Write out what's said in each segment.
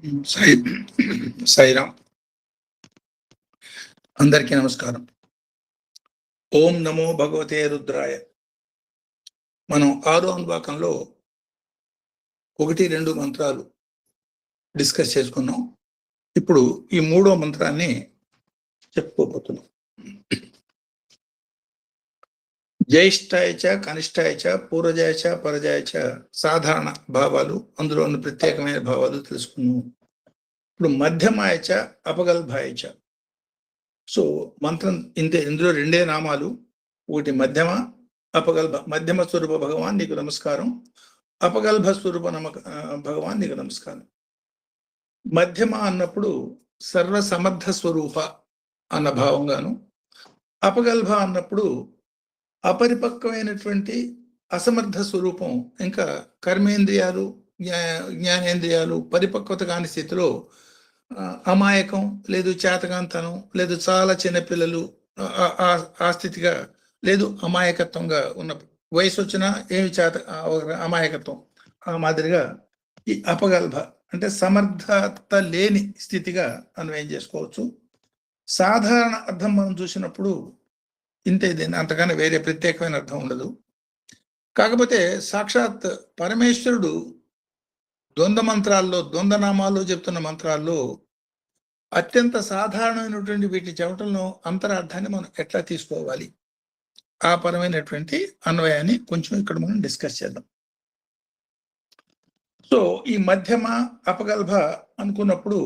సాయి సాయిరామ్. అందరికీ నమస్కారం. ఓం నమో భగవతే రుద్రాయ. మనం 6వ అనువాకంలో 1, 2 మంత్రాలు డిస్కస్ చేసుకున్నాం. ఇప్పుడు ఈ 3వ మంత్రాన్ని చెప్పుకోబోతున్నాం. జ్యేష్ఠాయచ కనిష్టాయచ పూర్వజాయచ పరజాయచ సాధారణ భావాలు, అందులో ఉన్న ప్రత్యేకమైన భావాలు తెలుసుకున్నాం. ఇప్పుడు మధ్యమాయచ అపగల్భాయచ. సో మంత్రం ఇంతే. ఇందులో 2 నామాలు. ఒకటి మధ్యమ, అపగల్భ. మధ్యమ స్వరూప భగవాన్ నీకు నమస్కారం, అపగల్భ స్వరూప భగవాన్ నీకు నమస్కారం. మధ్యమ అన్నప్పుడు సర్వ సమర్థ స్వరూప అన్న భావంగాను, అపగల్భ అన్నప్పుడు అపరిపక్వమైనటువంటి అసమర్థ స్వరూపం, ఇంకా కర్మేంద్రియాలు జ్ఞానేంద్రియాలు పరిపక్వత కాని స్థితిలో అమాయకం, లేదు చేతకాంతనం, లేదు చాలా చిన్నపిల్లలు ఆ స్థితిగా, లేదు అమాయకత్వంగా ఉన్న వయసు వచ్చినా ఏమి అమాయకత్వం, ఆ మాదిరిగా ఈ అపగల్భ అంటే సమర్థత లేని స్థితిగా అన్వయం చేసుకోవచ్చు. సాధారణ అర్థం మనం చూసినప్పుడు ఇంతే, దీన్ని అంతకన్నా వేరే ప్రత్యేకమైన అర్థం ఉండదు. కాకపోతే సాక్షాత్ పరమేశ్వరుడు ద్వంద్వ మంత్రాల్లో, ద్వంద్వనామాల్లో చెప్తున్న మంత్రాల్లో అత్యంత సాధారణమైనటువంటి వీటి చెప్పటంలో అంతరార్థాన్ని మనం ఎట్లా తీసుకోవాలి, ఆ పరమైనటువంటి అన్వయాన్ని కొంచెం ఇక్కడ మనం డిస్కస్ చేద్దాం. సో ఈ మధ్యమ అపగల్భ అనుకున్నప్పుడు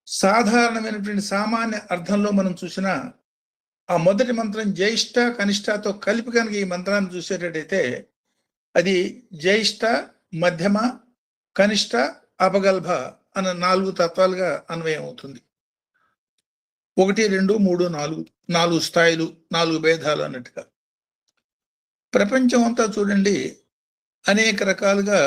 సాధారణమైనటువంటి సామాన్య అర్థంలో మనం చూసిన ఆ మొదటి మంత్రం జ్యేష్ఠ కనిష్టతో కలిపి కనుక ఈ మంత్రాన్ని చూసేటట్టయితే అది జ్యేష్ఠ, మధ్యమ, కనిష్ట, అపగల్భ అన్న 4 తత్వాలుగా అన్వయం అవుతుంది. 1, 2, 3, 4 స్థాయిలు, 4 భేదాలు అన్నట్టుగా. ప్రపంచం అంతా చూడండి, అనేక రకాలుగా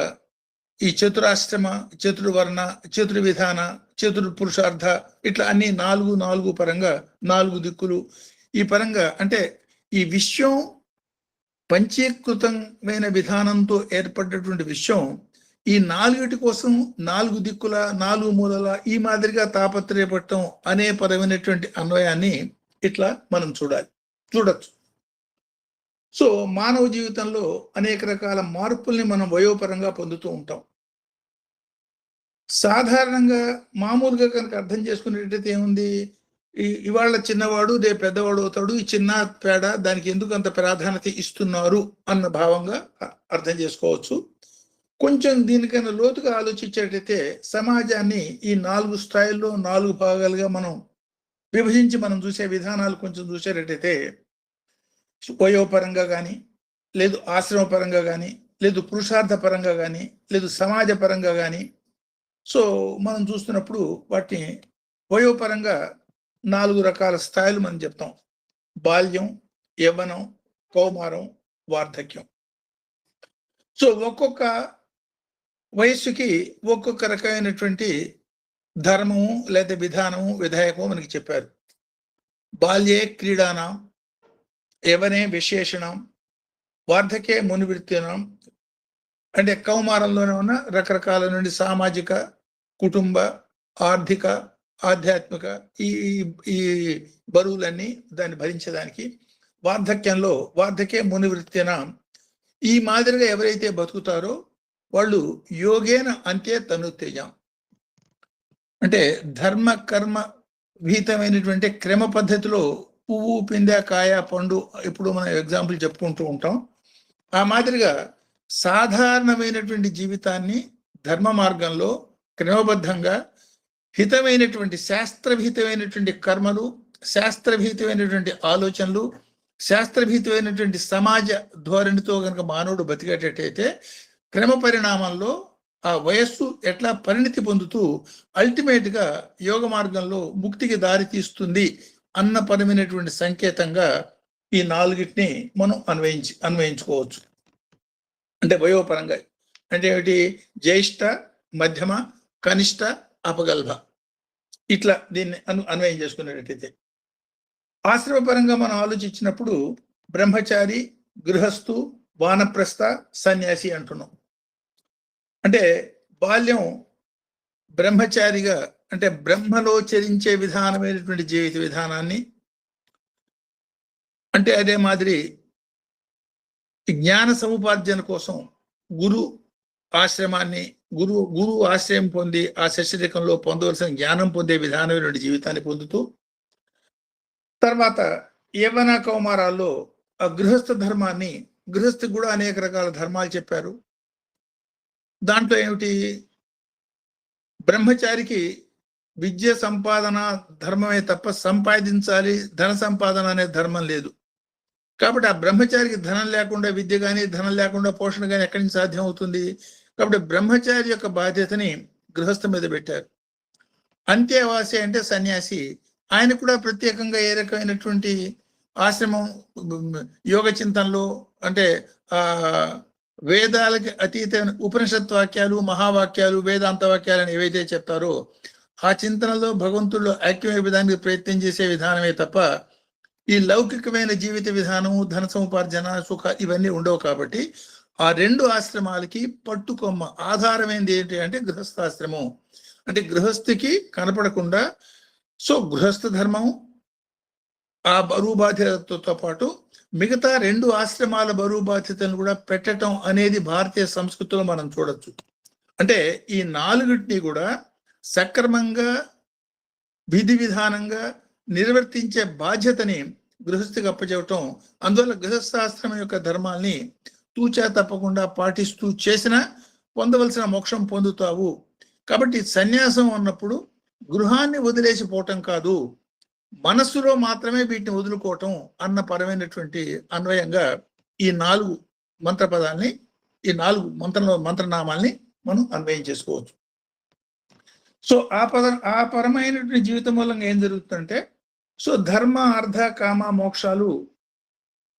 ఈ చతురాశ్రమ, చతుర్వర్ణ, చతుర్విధాన, చతుర్పురుషార్థ ఇట్లా అన్ని 4 పరంగా, 4 దిక్కులు ఈ పరంగా, అంటే ఈ విశ్వం పంచీకృతమైన విధానంతో ఏర్పడ్డటువంటి విశ్వం ఈ 4 కోసం 4 దిక్కుల, 4 మూలల ఈ మాదిరిగా తాపత్రయపడటం అనే పరమైనటువంటి అన్వయాన్ని ఇట్లా మనం చూడొచ్చు. సో మానవ జీవితంలో అనేక రకాల మార్పుల్ని మనం వయోపరంగా పొందుతూ ఉంటాం. సాధారణంగా మామూలుగా కనుక అర్థం చేసుకునేటైతే ఏముంది, ఇవాళ చిన్నవాడు రేపు పెద్దవాడు అవుతాడు, ఈ చిన్న పేడ దానికి ఎందుకు అంత ప్రాధాన్యత ఇస్తున్నారు అన్న భావంగా అర్థం చేసుకోవచ్చు. కొంచెం దీనికన్నా లోతుగా ఆలోచించేటైతే సమాజాన్ని ఈ 4 స్థాయిల్లో 4 భాగాలుగా మనం విభజించి మనం చూసే విధానాలు కొంచెం చూసేటట్టయితే, వయోపరంగా కానీ, లేదు ఆశ్రమ పరంగా కానీ, లేదు పురుషార్థ పరంగా కానీ, లేదు సమాజ పరంగా కానీ, సో మనం చూస్తున్నప్పుడు వాటిని వయోపరంగా 4 రకాల స్థాయిలు మనం చెప్తాం. బాల్యం, యవ్వనం, కౌమారం, వార్ధక్యం. సో ఒక్కొక్క వయస్సుకి ఒక్కొక్క రకమైనటువంటి ధర్మము లేదా విధానము, విధాయకము మనకి చెప్పారు. బాల్యే క్రీడానాం, యవనే విశేషణం, వార్ధకే మునివృత్తినాం. అంటే కౌమారంలోనే ఉన్న రకరకాల నుండి సామాజిక, కుటుంబ, ఆర్థిక, ఆధ్యాత్మిక ఈ బరువులన్నీ దాన్ని భరించడానికి. వార్ధక్యంలో వార్ధకే మునివృత్తినాం, ఈ మాదిరిగా ఎవరైతే బతుకుతారో వాళ్ళు యోగేన అంతే తనుత్తేజం, అంటే ధర్మ కర్మ విహితమైనటువంటి క్రమ పద్ధతిలో పువ్వు, పిందె, కాయ, పండు ఇప్పుడు మనం ఎగ్జాంపుల్ చెప్పుకుంటూ ఉంటాం. ఆ మాదిరిగా సాధారణమైనటువంటి జీవితాన్ని ధర్మ మార్గంలో క్రమబద్ధంగా హితమైనటువంటి శాస్త్రవిహితమైనటువంటి కర్మలు, శాస్త్రవిహితమైనటువంటి ఆలోచనలు, శాస్త్రవిహితమైనటువంటి సమాజ ధోరణితో కనుక మానవుడు బతికేటట్టయితే క్రమ పరిణామంలో ఆ వయస్సు ఎట్లా పరిణితి పొందుతూ అల్టిమేట్గా యోగ మార్గంలో ముక్తికి దారి తీస్తుంది అన్న పరమైనటువంటి సంకేతంగా ఈ 4టిని మనం అన్వయించుకోవచ్చు. అంటే వయోపరంగా అంటే ఏమిటి, జ్యేష్ఠ, మధ్యమ, కనిష్ట, అపగల్భ ఇట్లా దీన్ని అన్వయం చేసుకునేటట్టయితే. ఆశ్రమపరంగా మనం ఆలోచించినప్పుడు బ్రహ్మచారి, గృహస్థు, వానప్రస్థ, సన్యాసి అంటున్నాం. అంటే బాల్యం బ్రహ్మచారిగా అంటే బ్రహ్మలో చరించే విధానమైనటువంటి జీవిత విధానాన్ని, అంటే అదే మాదిరి జ్ఞాన సముపార్జన కోసం గురు ఆశ్రమాన్ని గురువు ఆశ్రయం పొంది ఆ శిష్యరికంలో పొందవలసిన జ్ఞానం పొందే విధానమైనటువంటి జీవితాన్ని పొందుతూ, తర్వాత యవ్వన కౌమారాల్లో ఆ గృహస్థ ధర్మాన్ని, గృహస్థికి కూడా అనేక రకాల ధర్మాలు చెప్పారు. దాంట్లో ఏమిటి, బ్రహ్మచారికి విద్య సంపాదన ధర్మమే తప్ప సంపాదించాలి ధన సంపాదన అనే ధర్మం లేదు. కాబట్టి ఆ బ్రహ్మచారికి ధనం లేకుండా విద్య కానీ ధనం లేకుండా పోషణ కానీ ఎక్కడి నుంచి సాధ్యం అవుతుంది? కాబట్టి బ్రహ్మచారి యొక్క బాధ్యతని గృహస్థ మీద పెట్టారు. అంత్యవాసి అంటే సన్యాసి, ఆయన కూడా ప్రత్యేకంగా ఏ రకమైనటువంటి ఆశ్రమం యోగ చింతనలో, అంటే ఆ వేదాలకి అతీతమైన ఉపనిషత్ వాక్యాలు, మహావాక్యాలు, వేదాంత వాక్యాలను ఏవైతే చెప్తారో ఆ చింతనలో భగవంతుల్లో ఐక్యమయ్యేదానికి ప్రయత్నం చేసే విధానమే తప్ప ఈ లౌకికమైన జీవిత విధానము, ధన సముపార్జన, సుఖ ఇవన్నీ ఉండవు. కాబట్టి ఆ రెండు ఆశ్రమాలకి పట్టుకొమ్మ ఆధారమైంది ఏంటి అంటే గృహస్థాశ్రమం. అంటే గృహస్థికి కనపడకుండా, సో గృహస్థ ధర్మం ఆ బరువు బాధ్యతతో పాటు మిగతా రెండు ఆశ్రమాల బరువు బాధ్యతలను కూడా పెట్టడం అనేది భారతీయ సంస్కృతిలో మనం చూడొచ్చు. అంటే ఈ నాలుగిటిని కూడా సక్రమంగా విధి విధానంగా నిర్వర్తించే బాధ్యతని గృహస్థికి అప్పచెవటం. అందువల్ల గృహస్థాశ్రమం యొక్క ధర్మాల్ని తూచా తప్పకుండా పాటిస్తూ చేసినా పొందవలసిన మోక్షం పొందుతావు. కాబట్టి సన్యాసం అన్నప్పుడు గృహాన్ని వదిలేసిపోవటం కాదు, మనస్సులో మాత్రమే వీటిని వదులుకోవటం అన్న పరమైనటువంటి అన్వయంగా ఈ 4 మంత్ర పదాల్ని, ఈ 4 మంత్రనామాల్ని మనం అన్వయం చేసుకోవచ్చు. సో ఆ పరమైనటువంటి జీవితం మూలంగా ఏం జరుగుతుందంటే, సో ధర్మ అర్థ కామ మోక్షాలు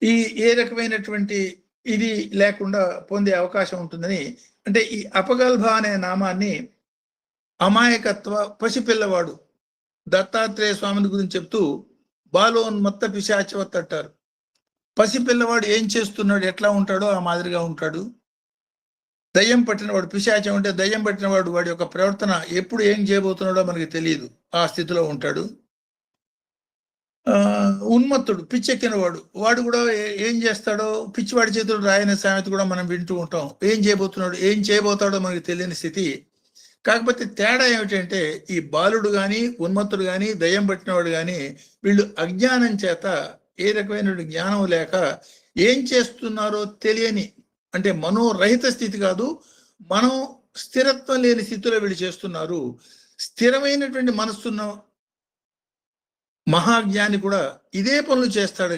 ఈ ఏ రకమైనటువంటి ఇది లేకుండా పొందే అవకాశం ఉంటుందని, అంటే ఈ అపగల్భ అనే నామాన్ని అమాయకత్వ పసిపిల్లవాడు దత్తాత్రేయ స్వామిని గురించి చెప్తూ బాలోన్మత్త పిశాచవత్ అంటారు. పసిపిల్లవాడు ఏం చేస్తున్నాడు, ఎట్లా ఉంటాడో ఆ మాదిరిగా ఉంటాడు. దయ్యం పట్టినవాడు, పిశాచం అంటే దయ్యం పట్టినవాడు, వాడి యొక్క ప్రవర్తన ఎప్పుడు ఏం చేయబోతున్నాడో మనకి తెలియదు, ఆ స్థితిలో ఉంటాడు. ఉన్మత్తుడు, పిచ్చెక్కినవాడు, వాడు కూడా ఏం చేస్తాడో, పిచ్చివాడి చేతులు రాయని సామెత కూడా మనం వింటూ ఉంటాం. ఏం చేయబోతున్నాడు, ఏం చేయబోతాడో మనకి తెలియని స్థితి. కాకపోతే తేడా ఏమిటంటే, ఈ బాలుడు కానీ ఉన్మత్తుడు కానీ దయ్యం పట్టినవాడు కానీ వీళ్ళు అజ్ఞానం చేత, ఏ రకమైన జ్ఞానం లేక ఏం చేస్తున్నారో తెలియని, అంటే మనోరహిత స్థితి కాదు, మనం స్థిరత్వం లేని స్థితిలో వీళ్ళు చేస్తున్నారు. స్థిరమైనటువంటి మనస్సున్న మహాజ్ఞాని కూడా ఇదే పనులు చేస్తాడు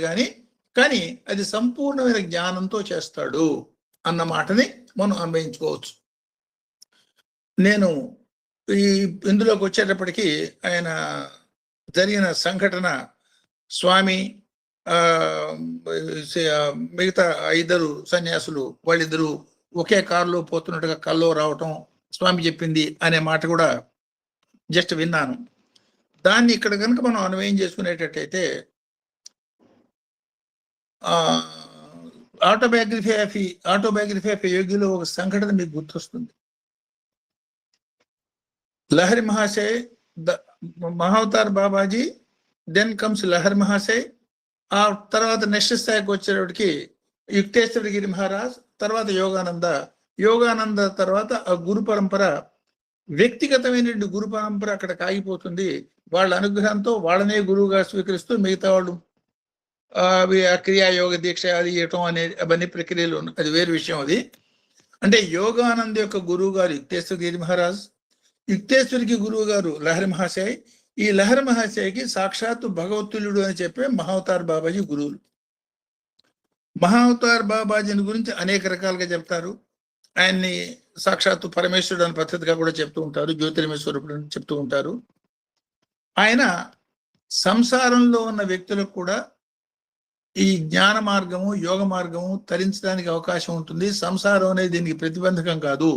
కానీ అది సంపూర్ణమైన జ్ఞానంతో చేస్తాడు అన్న మాటని మనం అన్వయించుకోవచ్చు. నేను ఇందులోకి వచ్చేటప్పటికి ఆయన జరిగిన సంఘటన, స్వామి మిగతా 2 సన్యాసులు వాళ్ళిద్దరూ ఒకే కారులో పోతున్నట్టుగా కల్లో రావటం, స్వామి చెప్పింది అనే మాట కూడా జస్ట్ విన్నాను. దాన్ని ఇక్కడ కనుక మనం అన్వయం చేసుకునేటట్టయితే, ఆటోబయోగ్రఫీ ఆఫ్ యోగిలో ఒక సంఘటన మీకు గుర్తొస్తుంది. Lahiri Mahasaya, Mahavatar Babaji, then comes Lahiri Mahasaya. ఆ తర్వాత నెక్స్ట్ స్థాయికి వచ్చేటప్పటికి యుక్తేశ్వర గిరి మహారాజ్, తర్వాత యోగానంద తర్వాత ఆ గురు పరంపర, వ్యక్తిగతమైనటువంటి గురు పరంపర అక్కడ కాగిపోతుంది. వాళ్ళ అనుగ్రహంతో వాళ్ళనే గురువుగా స్వీకరిస్తూ మిగతా వాళ్ళు క్రియాయోగ దీక్ష అది ఇవ్వటం అనేది అవన్నీ ప్రక్రియలు, అది వేరు విషయం. అది అంటే యోగానంద్ యొక్క గురువు గారు యుక్తేశ్వర గిరి మహారాజ్, యుక్తేశ్వరికి గురువు గారు లహరి మహాశయ్. ఈ లహరి మహాశయ్కి సాక్షాత్తు భగవత్తుల్యుడు అని చెప్పే మహావతార్ బాబాజీ గురువులు. మహావతార్ బాబాజీని గురించి అనేక రకాలుగా చెప్తారు. ఆయన్ని సాక్షాత్తు పరమేశ్వరుడు అనే పద్ధతిగా కూడా చెప్తూ ఉంటారు, జ్యోతిర్మయ స్వరూపుడు అని చెప్తూ ఉంటారు. ఆయన సంసారంలో ఉన్న వ్యక్తులకు కూడా ఈ జ్ఞాన మార్గము, యోగ మార్గము తరించడానికి అవకాశం ఉంటుంది. సంసారం అనేది దీనికి ప్రతిబంధకం కాదు,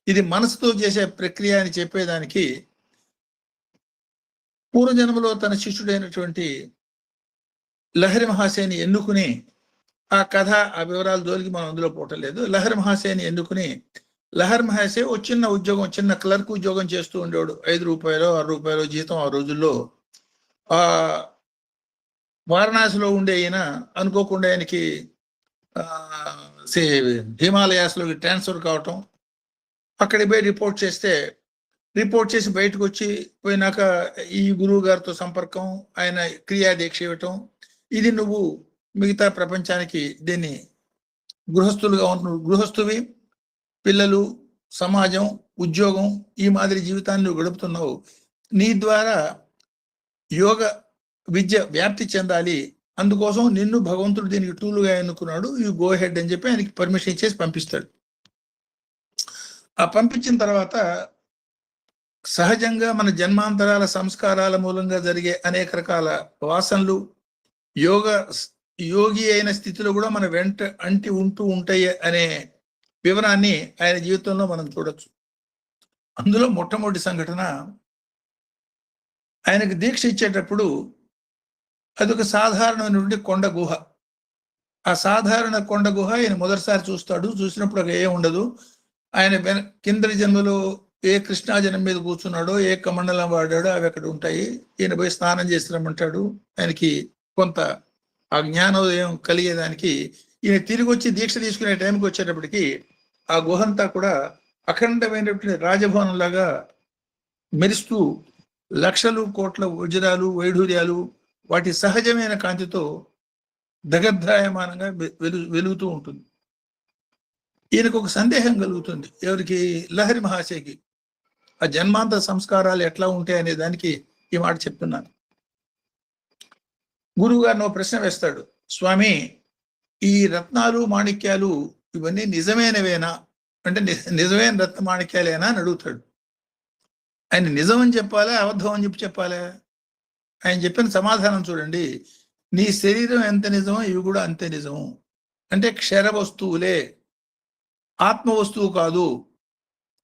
ఇది మనసుతో చేసే ప్రక్రియ అని చెప్పేదానికి పూర్వజన్మలో తన శిష్యుడైనటువంటి లహరి మహాశయని ఎన్నుకుని, ఆ కథ ఆ వివరాలు జోలికి మనం అందులో పోవటం లేదు, లహరి మహాశయని ఎన్నుకుని లహర్ మహేసే ఓ చిన్న ఉద్యోగం, చిన్న క్లర్క్ ఉద్యోగం చేస్తూ ఉండేవాడు. 5 రూపాయలు 6 రూపాయలు జీతం ఆ రోజుల్లో. ఆ వారణాసిలో ఉండే ఈయన అనుకోకుండా ఆయనకి హిమాలయాస్లోకి ట్రాన్స్ఫర్ కావటం, అక్కడికి పోయి రిపోర్ట్ చేసి బయటకు వచ్చి పోయినాక ఈ గురువు గారితో సంపర్కం, ఆయన క్రియాదీక్ష ఇవ్వటం, ఇది నువ్వు మిగతా ప్రపంచానికి దీన్ని గృహస్థువి, పిల్లలు, సమాజం, ఉద్యోగం, ఈ మాదిరి జీవితాన్ని నువ్వు గడుపుతున్నావు. నీ ద్వారా యోగ విద్య వ్యాప్తి చెందాలి, అందుకోసం నిన్ను భగవంతుడు దీనికి టూలుగా ఎన్నుకున్నాడు, యూ గో హెడ్ అని చెప్పి ఆయనకి పర్మిషన్ ఇచ్చేసి పంపిస్తాడు. ఆ పంపించిన తర్వాత సహజంగా మన జన్మాంతరాల సంస్కారాల మూలంగా జరిగే అనేక రకాల వాసనలు యోగి అయిన స్థితిలో కూడా మన వెంట అంటి ఉంటూ ఉంటాయి అనే వివరాన్ని ఆయన జీవితంలో మనం చూడొచ్చు. అందులో మొట్టమొదటి సంఘటన, ఆయనకు దీక్ష ఇచ్చేటప్పుడు అదొక సాధారణమైనటువంటి కొండ గుహ. ఆ సాధారణ కొండ గుహ ఆయన మొదటిసారి చూస్తాడు. చూసినప్పుడు అక్కడ ఏం ఉండదు. ఆయన కిందటి జన్మలో ఏ కృష్ణా జనం మీద కూర్చున్నాడో, ఏ కమండలం వాడాడో అవి అక్కడ ఉంటాయి. ఈయన పోయి స్నానం చేసి రమ్మంటాడు. ఆయనకి కొంత ఆ జ్ఞానోదయం కలిగేదానికి ఈయన తిరిగి వచ్చి దీక్ష తీసుకునే టైంకి వచ్చేటప్పటికి ఆ గుహంతా కూడా అఖండమైనటువంటి రాజభవనం లాగా మెరుస్తూ లక్షలు కోట్ల వజ్రాలు, వైఢూర్యాలు, వాటి సహజమైన కాంతితో దగద్రాయమానంగా వెలుగుతూ ఉంటుంది. ఈయనకు ఒక సందేహం కలుగుతుంది. ఎవరికి? లహరి మహాశయకి. ఆ జన్మాంతర సంస్కారాలు ఎట్లా ఉంటాయి అనే దానికి ఈ మాట చెప్తున్నాను. గురువు గారిని ప్రశ్న వేస్తాడు. స్వామి, ఈ రత్నాలు మాణిక్యాలు ఇవన్నీ నిజమైనవేనా అంటే, నిజమైన రత్న మాణిక్యాలేనా అని అడుగుతాడు. ఆయన నిజం అని చెప్పాలా, అబద్ధం అని చెప్పాలా? ఆయన చెప్పిన సమాధానం చూడండి. నీ శరీరం ఎంత నిజమో ఇవి కూడా అంతే నిజము. అంటే క్షర వస్తువులే, ఆత్మ వస్తువు కాదు.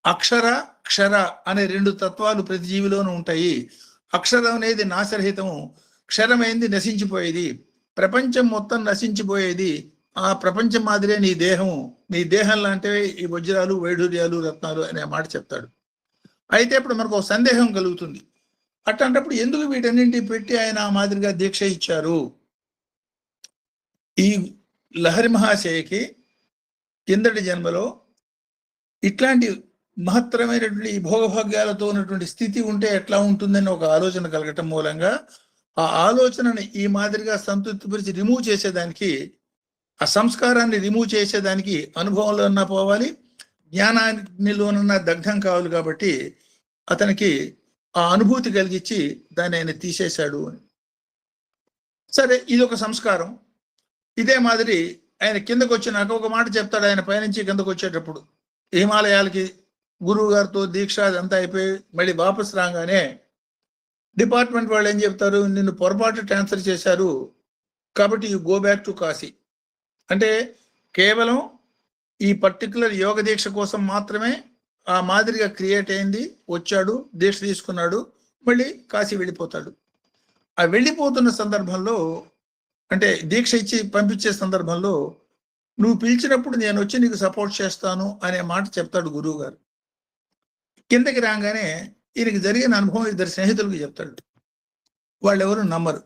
అక్షర క్షర అనే 2 తత్వాలు ప్రతి జీవిలోనూ ఉంటాయి. అక్షరం అనేది నాశరహితము, క్షరమైంది నశించిపోయేది. ప్రపంచం మొత్తం నశించిపోయేది. ఆ ప్రపంచం మాదిరే నీ దేహము. నీ దేహం లాంటివే ఈ వజ్రాలు, వైఢూర్యాలు, రత్నాలు అనే మాట చెప్తాడు. అయితే ఇప్పుడు మనకు ఒక సందేహం కలుగుతుంది. అట్లాంటప్పుడు ఎందుకు వీటన్నింటి పెట్టి ఆయన ఆ మాదిరిగా దీక్ష ఇచ్చారు? ఈ లహరి మహాశయకి కిందటి జన్మలో ఇట్లాంటి మహత్తరమైనటువంటి భోగభాగ్యాలతో ఉన్నటువంటి స్థితి ఉంటే ఎట్లా ఉంటుందని ఒక ఆలోచన కలగటం మూలంగా ఆ ఆలోచనని ఈ మాదిరిగా సంతృప్తిపరిచి రిమూవ్ చేసేదానికి, ఆ సంస్కారాన్ని రిమూవ్ చేసేదానికి అనుభవంలో ఉన్నా పోవాలి, జ్ఞానానిలోనన్నా దగ్ధం కావాలి. కాబట్టి అతనికి ఆ అనుభూతి కలిగించి దాన్ని ఆయన తీసేశాడు అని. సరే, ఇది ఒక సంస్కారం. ఇదే మాదిరి ఆయన కిందకు వచ్చినాక ఒక మాట చెప్తాడు. ఆయన పైనుంచి కిందకు వచ్చేటప్పుడు హిమాలయాలకి గురువు గారితో దీక్ష అదంతా అయిపోయి మళ్ళీ వాపస్ రాగానే డిపార్ట్మెంట్ వాళ్ళు ఏం చెప్తారు? నిన్ను పొరపాటు ట్రాన్స్ఫర్ చేశారు, కాబట్టి you go back to Kashi. అంటే కేవలం ఈ పర్టికులర్ యోగ దీక్ష కోసం మాత్రమే ఆ మాదిరిగా క్రియేట్ అయింది, వచ్చాడు, దీక్ష తీసుకున్నాడు, మళ్ళీ కాశీ వెళ్ళిపోతాడు. ఆ వెళ్ళిపోతున్న సందర్భంలో, అంటే దీక్ష ఇచ్చి పంపించే సందర్భంలో, నువ్వు పిలిచినప్పుడు నేను వచ్చి నీకు సపోర్ట్ చేస్తాను అనే మాట చెప్తాడు గురువు గారు. కిందకి రాగానే ఈయనకి జరిగిన అనుభవం 2 స్నేహితులకు చెప్తాడు. వాళ్ళు ఎవరు నమ్మరు.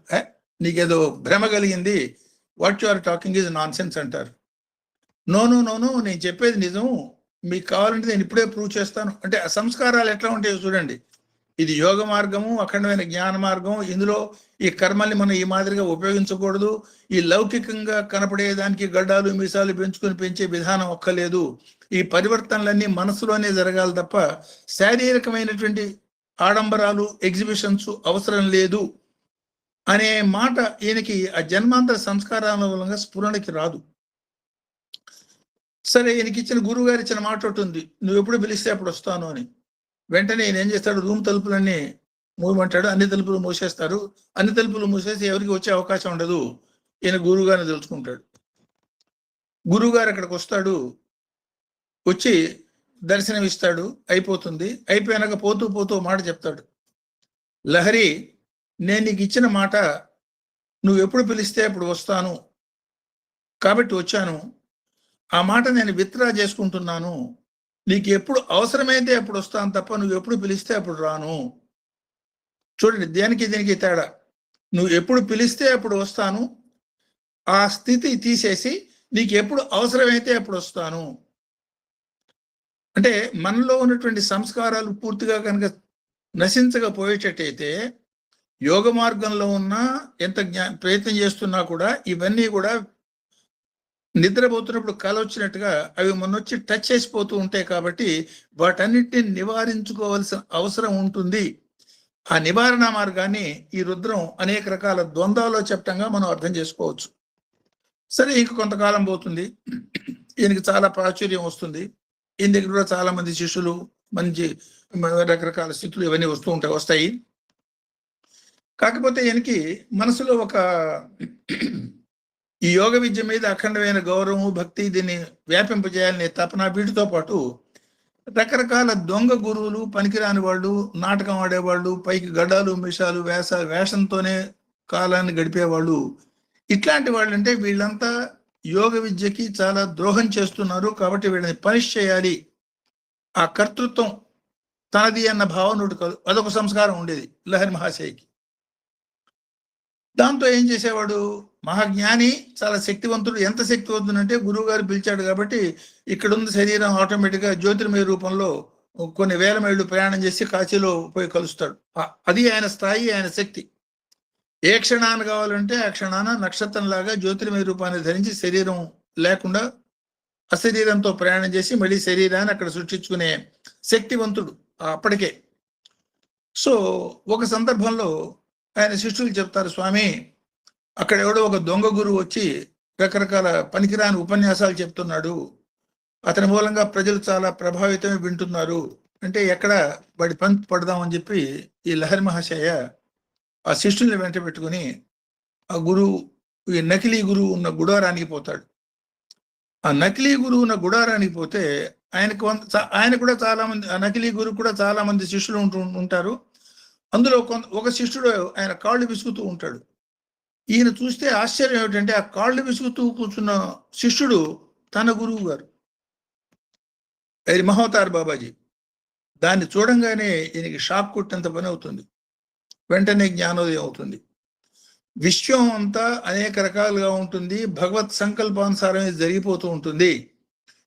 నీకేదో భ్రమ కలిగింది, what you are talking is nonsense అంటారు. నోను నేను చెప్పేది నిజం, మీకు కావాలంటే నేను ఇప్పుడే ప్రూవ్ చేస్తాను అంటే. ఆ సంస్కారాలు ఎట్లా ఉంటాయో చూడండి. ఇది యోగ మార్గము, అఖండమైన జ్ఞాన మార్గం. ఇందులో ఈ కర్మల్ని మనం ఈ మాదిరిగా ఉపయోగించకూడదు. ఈ లౌకికంగా కనపడేదానికి గడ్డాలు మీసాలు పెంచుకొని పెంచే విధానం ఒక్కలేదు. ఈ పరివర్తనలన్నీ మనసులోనే జరగాలి తప్ప శారీరకమైనటువంటి ఆడంబరాలు, ఎగ్జిబిషన్స్ అవసరం లేదు అనే మాట ఈయనకి ఆ జన్మాంతర సంస్కారాల మూలంగా స్ఫురణకి రాదు. సరే, ఈయనకి ఇచ్చిన గురువు గారు ఇచ్చిన మాట ఒకటి ఉంది, నువ్వు ఎప్పుడు పిలిస్తే అప్పుడు వస్తాను అని. వెంటనే ఈయన ఏం చేస్తాడు? రూమ్ తలుపులన్నీ మూయమంటాడు. అన్ని తలుపులు మూసేస్తారు. అన్ని తలుపులు మూసేసి ఎవరికి వచ్చే అవకాశం ఉండదు. ఈయన గురువు గారిని తెలుసుకుంటాడు. గురువు గారు అక్కడికి వస్తాడు, వచ్చి దర్శనం ఇస్తాడు. అయిపోతుంది. అయిపోయాక పోతూ మాట చెప్తాడు. లహరి, నేను నీకు ఇచ్చిన మాట నువ్వు ఎప్పుడు పిలిస్తే అప్పుడు వస్తాను కాబట్టి వచ్చాను. ఆ మాట నేను విత్డ్రా చేసుకుంటున్నాను. నీకు ఎప్పుడు అవసరమైతే అప్పుడు వస్తాను తప్ప నువ్వు ఎప్పుడు పిలిస్తే అప్పుడు రాను. చూడండి, దీనికి తేడా. నువ్వు ఎప్పుడు పిలిస్తే అప్పుడు వస్తాను, ఆ స్థితి తీసేసి నీకు ఎప్పుడు అవసరమైతే అప్పుడు వస్తాను. అంటే మనలో ఉన్నటువంటి సంస్కారాలు పూర్తిగా కనుక నశించకపోయేటట్టయితే యోగ మార్గంలో ఉన్నా ఎంత ప్రయత్నం చేస్తున్నా కూడా ఇవన్నీ కూడా నిద్రపోతున్నప్పుడు కల వచ్చినట్టుగా అవి మొన్నొచ్చి టచ్ చేసిపోతూ ఉంటాయి. కాబట్టి వాటన్నిటిని నివారించుకోవాల్సిన అవసరం ఉంటుంది. ఆ నివారణ మార్గాన్ని ఈ రుద్రం అనేక రకాల ద్వంద్వాల్లో చెప్పటంగా మనం అర్థం చేసుకోవచ్చు. సరే, ఇంక కొంతకాలం పోతుంది, ఈయనకి చాలా ప్రాచుర్యం వస్తుంది. ఈయన దగ్గర కూడా చాలా మంది శిష్యులు, మంచి రకరకాల స్థితులు ఇవన్నీ వస్తాయి. కాకపోతే ఈయనకి మనసులో ఒక ఈ యోగ విద్య మీద అఖండమైన గౌరవం, భక్తి, దీన్ని వ్యాపింపజేయాలనే తపన, వీటితో పాటు రకరకాల దొంగ గురువులు, పనికిరాని వాళ్ళు, నాటకం ఆడేవాళ్ళు, పైకి గడ్డాలు మిషాలు వేషంతోనే కాలాన్ని గడిపేవాళ్ళు, ఇట్లాంటి వాళ్ళు అంటే వీళ్ళంతా యోగ విద్యకి చాలా ద్రోహం చేస్తున్నారు. కాబట్టి వీళ్ళని పనిష్ చేయాలి. ఆ కర్తృత్వం తనది అన్న భావన అదొక సంస్కారం ఉండేది లహరి మహాశయకి. దాంతో ఏం చేసేవాడు, మహాజ్ఞాని, చాలా శక్తివంతుడు. ఎంత శక్తివంతుడు అంటే గురువు గారు పిలిచాడు కాబట్టి ఇక్కడున్న శరీరం ఆటోమేటిక్గా జ్యోతిర్మయ రూపంలో కొన్ని వేల మైళ్ళు ప్రయాణం చేసి కాశీలో పోయి కలుస్తాడు. అది ఆయన స్థాయి, ఆయన శక్తి. ఏ క్షణాన్ని కావాలంటే ఆ క్షణాన నక్షత్రంలాగా జ్యోతిర్మయ రూపాన్ని ధరించి శరీరం లేకుండా అశరీరంతో ప్రయాణం చేసి మళ్ళీ శరీరాన్ని అక్కడ సృష్టించుకునే శక్తివంతుడు అప్పటికే. సో ఒక సందర్భంలో ఆయన శిష్యులు చెప్తారు, స్వామి, అక్కడ ఎవడో ఒక దొంగ గురువు వచ్చి రకరకాల పనికిరాని ఉపన్యాసాలు చెప్తున్నాడు, అతని మూలంగా ప్రజలు చాలా ప్రభావితమే వింటున్నారు అంటే ఎక్కడ వాడి పని పడదామని చెప్పి ఈ లహరి మహాశయ ఆ శిష్యుల్ని వెంట పెట్టుకుని ఆ గురువు, ఈ నకిలీ గురువు ఉన్న గుడారానికి పోతాడు. ఆ నకిలీ గురువు ఉన్న గుడారానికి పోతే ఆయన కూడా చాలా మంది, ఆ నకిలీ గురువు కూడా చాలా మంది శిష్యులు ఉంటారు. అందులో ఒక శిష్యుడు ఆయన కాళ్ళు విసుగుతూ ఉంటాడు. ఈయన చూస్తే ఆశ్చర్యం ఏమిటంటే ఆ కాళ్ళు విసుగుతూ కూర్చున్న శిష్యుడు తన గురువు గారు, అది మహోతార్ బాబాజీ. దాన్ని చూడంగానే ఈయనకి షాక్ కొట్టేంత పని అవుతుంది. వెంటనే జ్ఞానోదయం అవుతుంది. విశ్వం అంతా అనేక రకాలుగా ఉంటుంది, భగవత్ సంకల్పానుసారమే జరిగిపోతూ ఉంటుంది.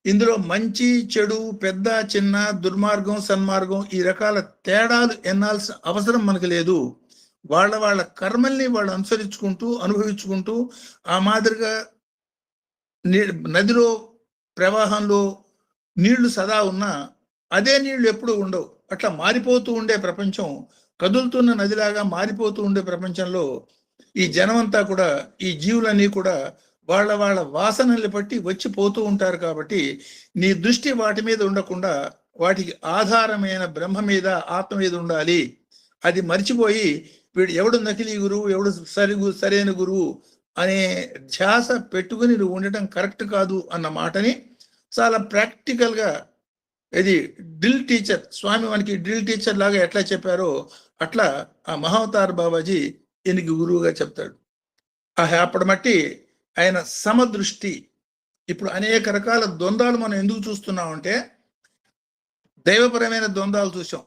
ఇందులో మంచి చెడు, పెద్ద చిన్న, దుర్మార్గం సన్మార్గం, ఈ రకాల తేడాలు ఎన్నాల్సిన అవసరం మనకు లేదు. వాళ్ళ కర్మల్ని వాళ్ళు అనుసరించుకుంటూ అనుభవించుకుంటూ ఆ మాదిరిగా నదిలో ప్రవాహంలో నీళ్లు సదా ఉన్నా అదే నీళ్లు ఎప్పుడూ ఉండవు. అట్లా మారిపోతూ ఉండే ప్రపంచం, కదులుతున్న నదిలాగా మారిపోతూ ఉండే ప్రపంచంలో ఈ జనమంతా కూడా, ఈ జీవులన్నీ కూడా వాళ్ళ వాసనల్ని బట్టి వచ్చి పోతూ ఉంటారు. కాబట్టి నీ దృష్టి వాటి మీద ఉండకుండా వాటికి ఆధారమైన బ్రహ్మ మీద, ఆత్మ మీద ఉండాలి. అది మర్చిపోయి వీడు ఎవడు నకిలీ గురువు, ఎవడు సరైన గురువు అనే ధ్యాస పెట్టుకుని నువ్వు ఉండటం కరెక్ట్ కాదు అన్న మాటని చాలా ప్రాక్టికల్గా, ఇది డ్రిల్ టీచర్, స్వామి మనకి డ్రిల్ టీచర్ లాగా ఎట్లా చెప్పారో అట్లా ఆ మహావతార్ బాబాజీ ఈయనకి గురువుగా చెప్తాడు. అప్పటి మట్టి ఆయన సమదృష్టి. ఇప్పుడు అనేక రకాల ద్వంద్వాలు మనం ఎందుకు చూస్తున్నామంటే, దైవపరమైన ద్వంద్వాలు చూసాం,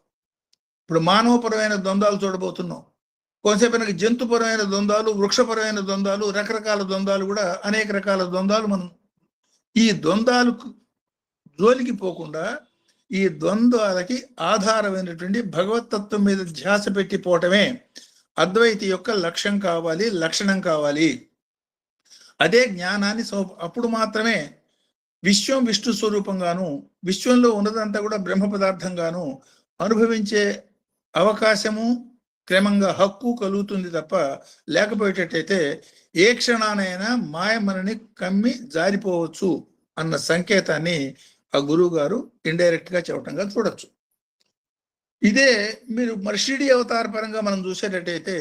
ఇప్పుడు మానవపరమైన ద్వంద్వాలు చూడబోతున్నాం. కొంతసేపు జంతుపరమైన ద్వంద్వాలు, వృక్షపరమైన ద్వంద్వాలు, రకరకాల ద్వంద్వాలు కూడా, అనేక రకాల ద్వంద్వాలు. మనం ఈ ద్వంద్వాలకు జోలికి పోకుండా ఈ ద్వంద్వాలకి ఆధారమైనటువంటి భగవతత్వం మీద ధ్యాస పెట్టిపోవటమే అద్వైతి యొక్క లక్ష్యం కావాలి, లక్షణం కావాలి. అదే జ్ఞానాన్ని అప్పుడు మాత్రమే విశ్వం విష్ణు స్వరూపంగాను, విశ్వంలో ఉన్నదంతా కూడా బ్రహ్మ పదార్థంగాను అనుభవించే అవకాశము, క్రమంగా హక్కు కలుగుతుంది. తప్ప లేకపోయేటట్టయితే ఏ క్షణానైనా మాయ మనని కమ్మి జారిపోవచ్చు అన్న సంకేతాన్ని ఆ గురువు గారు ఇండైరెక్ట్ గా చెప్పటంగా చూడొచ్చు. ఇదే మీరు మరి షిరిడి అవతార పరంగా మనం చూసేటట్టయితే,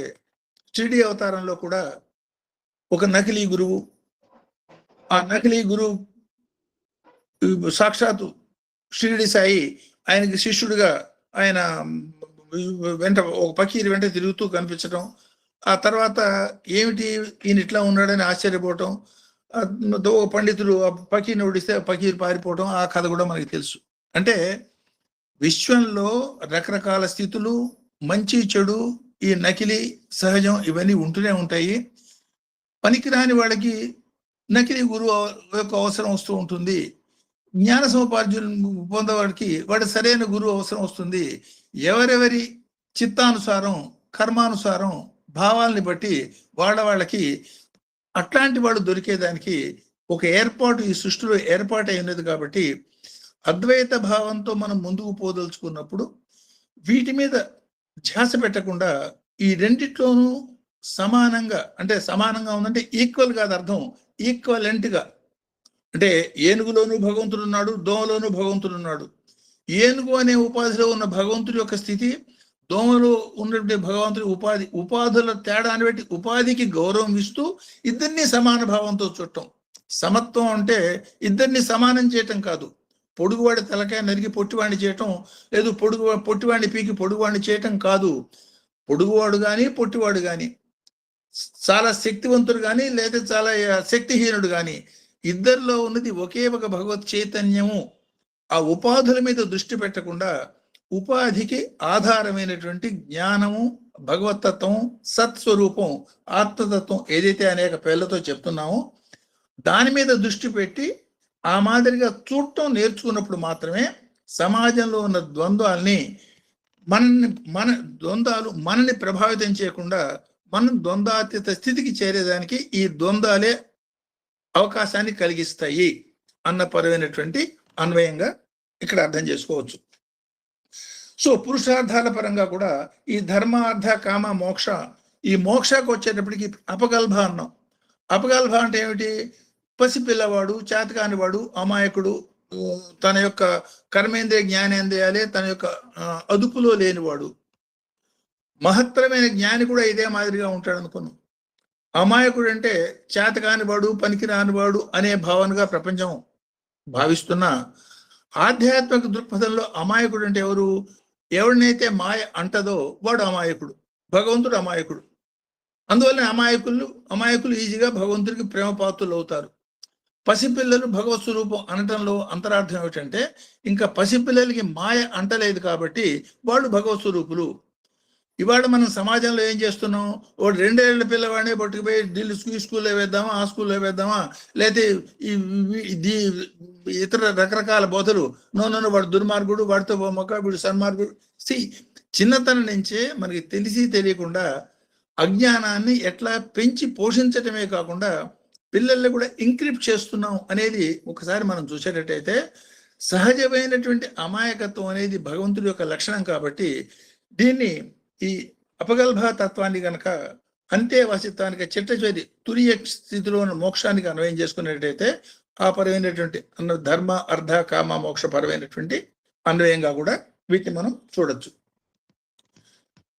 షిరిడి అవతారంలో కూడా ఒక నకిలీ గురువు, ఆ నకిలీ గురువు సాక్షాత్తు షిరిడి సాయి ఆయనకి శిష్యుడిగా ఆయన వెంట ఒక పకీరు వెంట తిరుగుతూ కనిపించడం, ఆ తర్వాత ఏమిటి ఈయన ఇట్లా ఉన్నాడని ఆశ్చర్యపోవటం, ఒక పండితుడు ఆ పకీర్ని ఓడిస్తే పకీరు పారిపోవటం, ఆ కథ కూడా మనకి తెలుసు. అంటే విశ్వంలో రకరకాల స్థితులు, మంచి చెడు, ఈ నకిలీ సహజం ఇవన్నీ ఉంటూనే ఉంటాయి. పనికిరాని వాళ్ళకి నకిలీ గురువు యొక్క అవసరం వస్తూ ఉంటుంది. జ్ఞాన సముపార్జన పొందేవాడికి వాడి సరైన గురువు అవసరం వస్తుంది. ఎవరెవరి చిత్తానుసారం, కర్మానుసారం, భావాల్ని బట్టి వాళ్ళకి అట్లాంటి వాళ్ళు దొరికేదానికి ఒక ఏర్పాటు ఈ సృష్టిలో ఏర్పాటు అయినది. కాబట్టి అద్వైత భావంతో మనం ముందుకు పోదలుచుకున్నప్పుడు వీటి మీద ధ్యాస పెట్టకుండా ఈ రెండిట్లోనూ సమానంగా, అంటే సమానంగా ఉందంటే ఈక్వల్ కాదు అర్థం, ఈక్వలెంట్గా. అంటే ఏనుగులోనూ భగవంతుడు ఉన్నాడు, దోమలోనూ భగవంతుడు ఉన్నాడు. ఏనుగు అనే ఉపాధిలో ఉన్న భగవంతుడి యొక్క స్థితి, దోమలో ఉన్నటువంటి భగవంతుడి ఉపాధుల తేడాన్ని బట్టి ఉపాధికి గౌరవం ఇస్తూ ఇద్దరిని సమాన భావంతో చూడటం. సమత్వం అంటే ఇద్దరిని సమానం చేయటం కాదు. పొడుగువాడి తలకాయ నరికి పొట్టివాడిని చేయటం, లేదు పొట్టివాడిని పీకి పొడుగువాడిని చేయటం కాదు. పొడుగువాడు కానీ పొట్టివాడు కానీ, చాలా శక్తివంతుడు కానీ లేదా చాలా శక్తిహీనుడు కానీ, ఇద్దరిలో ఉన్నది ఒకే ఒక భగవత్ చైతన్యము. ఆ ఉపాధుల మీద దృష్టి పెట్టకుండా ఉపాధికి ఆధారమైనటువంటి జ్ఞానము, భగవతత్వం, సత్స్వరూపం, ఆత్మతత్వం ఏదైతే అనేక పేర్లతో చెప్తున్నామో దాని మీద దృష్టి పెట్టి ఆ మాదిరిగా చూడటం నేర్చుకున్నప్పుడు మాత్రమే సమాజంలో ఉన్న ద్వంద్వాల్ని ద్వంద్వాలు మనని ప్రభావితం చేయకుండా మనం ద్వంద్వాతీత స్థితికి చేరేదానికి ఈ ద్వంద్వాలే అవకాశాన్ని కలిగిస్తాయి అన్న పరమైనటువంటి అన్వయంగా ఇక్కడ అర్థం చేసుకోవచ్చు. సో పురుషార్థాల పరంగా కూడా ఈ ధర్మ, అర్థ, కామ, మోక్ష, ఈ మోక్షకు వచ్చేటప్పటికి అపగల్భ అన్నాం. అపగల్భ అంటే ఏమిటి? పసిపిల్లవాడు, చేతకానివాడు, అమాయకుడు, తన యొక్క కర్మేంద్రియ జ్ఞానేంద్రియాలే తన యొక్క అదుపులో లేనివాడు. మహత్తరమైన జ్ఞాని కూడా ఇదే మాదిరిగా ఉంటాడు అనుకున్నాం. అమాయకుడు అంటే చేతకానివాడు, పనికిరానివాడు అనే భావనగా ప్రపంచం భావిస్తున్న ఆధ్యాత్మిక దృక్పథంలో అమాయకుడు అంటే ఎవరు? ఎవరినైతే మాయ అంటదో వాడు అమాయకుడు, భగవంతుడు అమాయకుడు. అందువల్ల అమాయకులు ఈజీగా భగవంతుడికి ప్రేమ పాత్రులు అవుతారు. పసిపిల్లలు భగవత్ స్వరూపం అనటంలో అంతరార్థం ఏమిటంటే ఇంకా పసిపిల్లలకి మాయ అంటలేదు కాబట్టి వాళ్ళు భగవత్ స్వరూపులు. ఇవాళ మనం సమాజంలో ఏం చేస్తున్నాం? వాడు 2 ఏళ్ల పిల్లవాడిని పట్టుకుపోయి ఢిల్లీ స్కూల్లో వేద్దామా, ఆ స్కూల్లో వేద్దామా, లేకపోతే ఇతర రకరకాల బోధలు. నో వాడు దుర్మార్గుడు, వాడితో మొక్క, వీడు సన్మార్గుడు. చిన్నతనం నుంచే మనకి తెలిసి తెలియకుండా అజ్ఞానాన్ని ఎట్లా పెంచి పోషించటమే కాకుండా పిల్లల్ని కూడా ఇంక్రిప్ట్ చేస్తున్నాం అనేది ఒకసారి మనం చూసేటట్టయితే సహజమైనటువంటి అమాయకత్వం అనేది భగవంతుడి యొక్క లక్షణం. కాబట్టి దీన్ని ఈ అపగల్భ తత్వాన్ని కనుక అంత్యవాసిత్వానికి చిట్టచేరి తురియ స్థితిలో ఉన్న మోక్షానికి అన్వయం చేసుకునేటైతే ఆ పరమైనటువంటి ధర్మ, అర్థ, కామ, మోక్ష పరమైనటువంటి అన్వయంగా కూడా వీటిని మనం చూడొచ్చు.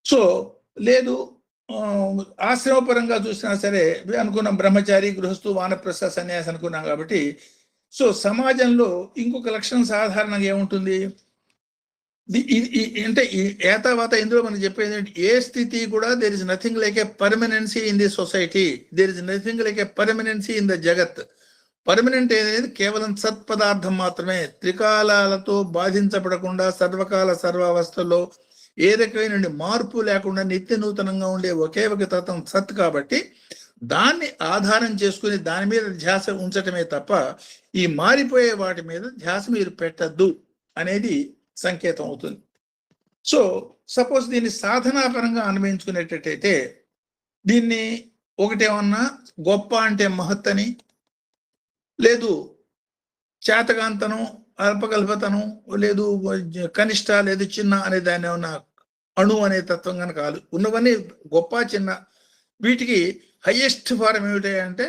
సో లేదు ఆశ్రమపరంగా చూసినా సరే అనుకున్నాం, బ్రహ్మచారి, గృహస్థు, వానప్రస్థ, సన్యాసి అనుకున్నాం. కాబట్టి సో సమాజంలో ఇంకొక లక్షణం సాధారణంగా ఏముంటుంది అంటే ఏతావాత ఇందులో మనం చెప్పేది ఏ స్థితి కూడా there is nothing like a permanency in the society, there is nothing like a permanency in the జగత్. పర్మనెంట్ అనేది కేవలం సత్పదార్థం మాత్రమే. త్రికాలాలతో బాధించబడకుండా సర్వకాల సర్వావస్థల్లో ఏ రకమైన మార్పు లేకుండా నిత్య నూతనంగా ఉండే ఒకే ఒక తత్వం సత్. కాబట్టి దాన్ని ఆధారం చేసుకుని దాని మీద ధ్యాస ఉంచటమే తప్ప ఈ మారిపోయే వాటి మీద ధ్యాస మీరు పెట్టద్దు అనేది సంకేతం అవుతుంది. సో సపోజ్ దీన్ని సాధనాపరంగా అన్వయించుకునేటట్టయితే దీన్ని ఒకటేమన్నా గొప్ప అంటే మహత్తని, లేదు చేతకాంతనం, అల్పకల్పతనం, లేదు కనిష్ట, లేదు చిన్న అనే దాన్ని ఏమన్నా అణు అనే తత్వం కనుక ఉన్నవన్నీ గొప్ప చిన్న. వీటికి హైయెస్ట్ ఫారం ఏమిటి అంటే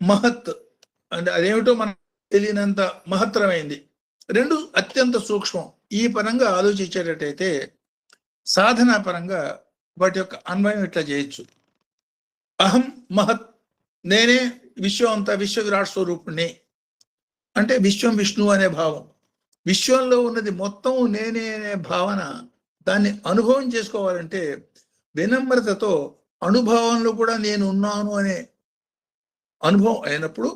మహత్. అంటే అదేమిటో మనకు తెలియనంత మహత్తరమైంది. 2 అత్యంత సూక్ష్మం. ఈ పరంగా ఆలోచించేటట్టయితే సాధనా పరంగా వాటి యొక్క అన్వయం ఇట్లా చేయొచ్చు. అహం మహత్, నేనే విశ్వం అంతా, విశ్వ విరాట్ స్వరూపుణ్ణి అంటే విశ్వం విష్ణువు అనే భావం. విశ్వంలో ఉన్నది మొత్తం నేనే అనే భావన, దాన్ని అనుభవం చేసుకోవాలంటే వినమ్రతతో అనుభవంలో కూడా నేను ఉన్నాను అనే అనుభవం అయినప్పుడు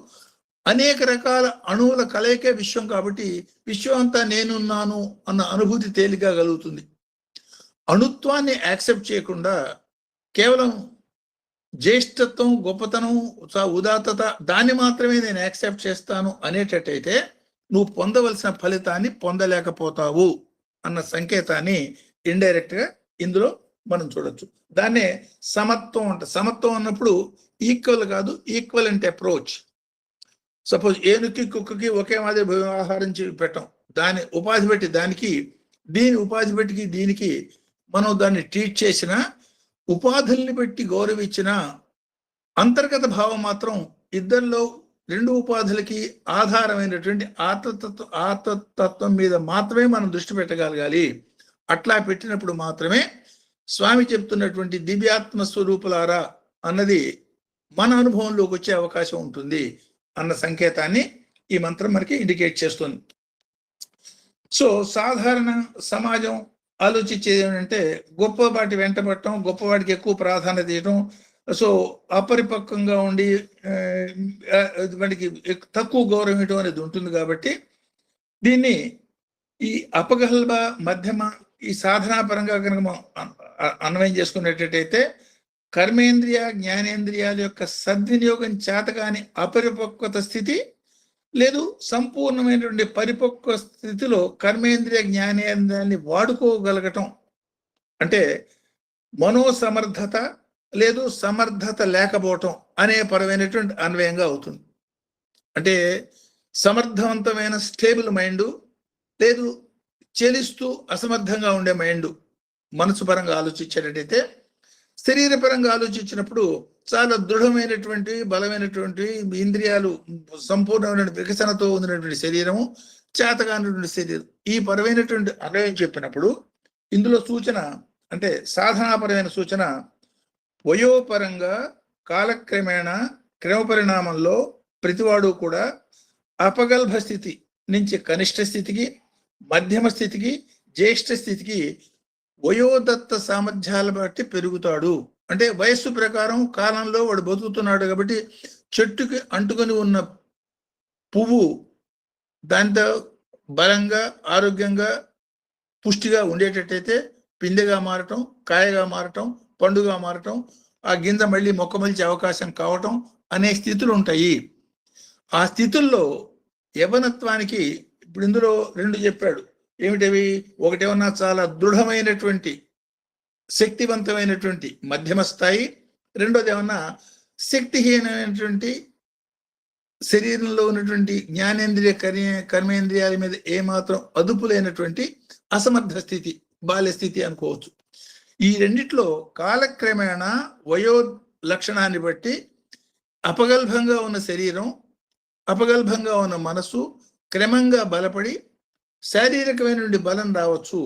అనేక రకాల అణువుల కలయికే విశ్వం కాబట్టి విశ్వం అంతా నేనున్నాను అన్న అనుభూతి తేలిగ్గా కలుగుతుంది. అణుత్వాన్ని యాక్సెప్ట్ చేయకుండా కేవలం జ్యేష్ఠత్వం, గొప్పతనం, ఉదాత్తత దాన్ని మాత్రమే నేను యాక్సెప్ట్ చేస్తాను అనేటట్టయితే నువ్వు పొందవలసిన ఫలితాన్ని పొందలేకపోతావు అన్న సంకేతాన్ని ఇండైరెక్ట్ గా ఇందులో మనం చూడొచ్చు. దాన్నే సమత్వం అంట. సమత్వం అన్నప్పుడు ఈక్వల్ కాదు, ఈక్వలెంట్ అప్రోచ్. సపోజ్ ఏనుకి కుక్కకి ఒకే మాదిరి ఆహారం పెట్టం, దాని ఉపాధి పెట్టి దానికి, దీని ఉపాధి పెట్టి దీనికి మనం దాన్ని ట్రీట్ చేసిన, ఉపాధుల్ని బట్టి గౌరవించిన అంతర్గత భావం మాత్రం ఇద్దరిలో రెండు ఉపాధులకి ఆధారమైనటువంటి ఆత్మతత్వం మీద మాత్రమే మనం దృష్టి పెట్టగలగాలి. అట్లా పెట్టినప్పుడు మాత్రమే స్వామి చెప్తున్నటువంటి దివ్యాత్మ స్వరూపులారా అన్నది మన అనుభవంలోకి వచ్చే అవకాశం ఉంటుంది అన్న సంకేతాన్ని ఈ మంత్రం మనకి ఇండికేట్ చేస్తుంది. సో సాధారణ సమాజం ఆలోచించేది ఏంటంటే గొప్పవాటి వెంటబడటం, గొప్పవాడికి ఎక్కువ ప్రాధాన్యత ఇవ్వడం, సో అపరిపక్వంగా ఉండి వాడికి తక్కువ గౌరవం ఇవ్వడం అనేది ఉంటుంది. కాబట్టి దీన్ని ఈ అపగల్భ మధ్యమ ఈ సాధనాపరంగా కనుక మనం అన్వయం చేసుకునేటట్టయితే కర్మేంద్రియ జ్ఞానేంద్రియాల యొక్క సద్వినియోగం చేతగాని అపరిపక్వత స్థితి, లేదు సంపూర్ణమైనటువంటి పరిపక్వ స్థితిలో కర్మేంద్రియ జ్ఞానేంద్రియాన్ని వాడుకోగలగటం అంటే మనోసమర్థత, లేదు సమర్థత లేకపోవటం అనే పరమైనటువంటి అన్వయంగా అవుతుంది. అంటే సమర్థవంతమైన స్టేబుల్ మైండు, లేదు చెలిస్తూ అసమర్థంగా ఉండే మైండు మనసు పరంగా ఆలోచించేటట్టయితే, శరీరపరంగా ఆలోచించినప్పుడు చాలా దృఢమైనటువంటి బలమైనటువంటి ఇంద్రియాలు సంపూర్ణమైన వికసనతో ఉన్నటువంటి శరీరము, చేతగానటువంటి శరీరం, ఈ పరమైనటువంటి అన్వయం చెప్పినప్పుడు ఇందులో సూచన అంటే సాధనాపరమైన సూచన వయోపరంగా కాలక్రమేణా క్రమపరిణామంలో ప్రతివాడు కూడా అపగల్భ స్థితి నుంచి కనిష్ట స్థితికి, మధ్యమ స్థితికి, జ్యేష్ఠ స్థితికి వయోదత్త సామర్థ్యాల బట్టి పెరుగుతాడు. అంటే వయస్సు ప్రకారం కాలంలో వాడు బతుకుతున్నాడు కాబట్టి చెట్టుకి అంటుకొని ఉన్న పువ్వు దాంతో బలంగా, ఆరోగ్యంగా, పుష్టిగా ఉండేటట్టయితే పిందెగా మారటం, కాయగా మారటం, పండుగా మారటం, ఆ గింజ మళ్ళీ మొక్క మలిచే అవకాశం కావటం అనే స్థితులు ఉంటాయి. ఆ స్థితుల్లో యవనత్వానికి ఇప్పుడు ఇందులో రెండు చెప్పాడు. ఏమిటవి? ఒకటేమన్నా చాలా దృఢమైనటువంటి శక్తివంతమైనటువంటి మధ్యమ స్థాయి, రెండోది ఏమన్నా శక్తిహీనమైనటువంటి శరీరంలో ఉన్నటువంటి జ్ఞానేంద్రియ కర్మేంద్రియాల మీద ఏమాత్రం అదుపు లేనటువంటి అసమర్థ స్థితి, బాల్య స్థితి అనుకోవచ్చు. ఈ రెండిట్లో కాలక్రమేణా వయో లక్షణాన్ని బట్టి అపగల్భంగా ఉన్న శరీరం, అపగల్భంగా ఉన్న మనసు క్రమంగా బలపడి శారీరకమైన బలం రావచ్చు.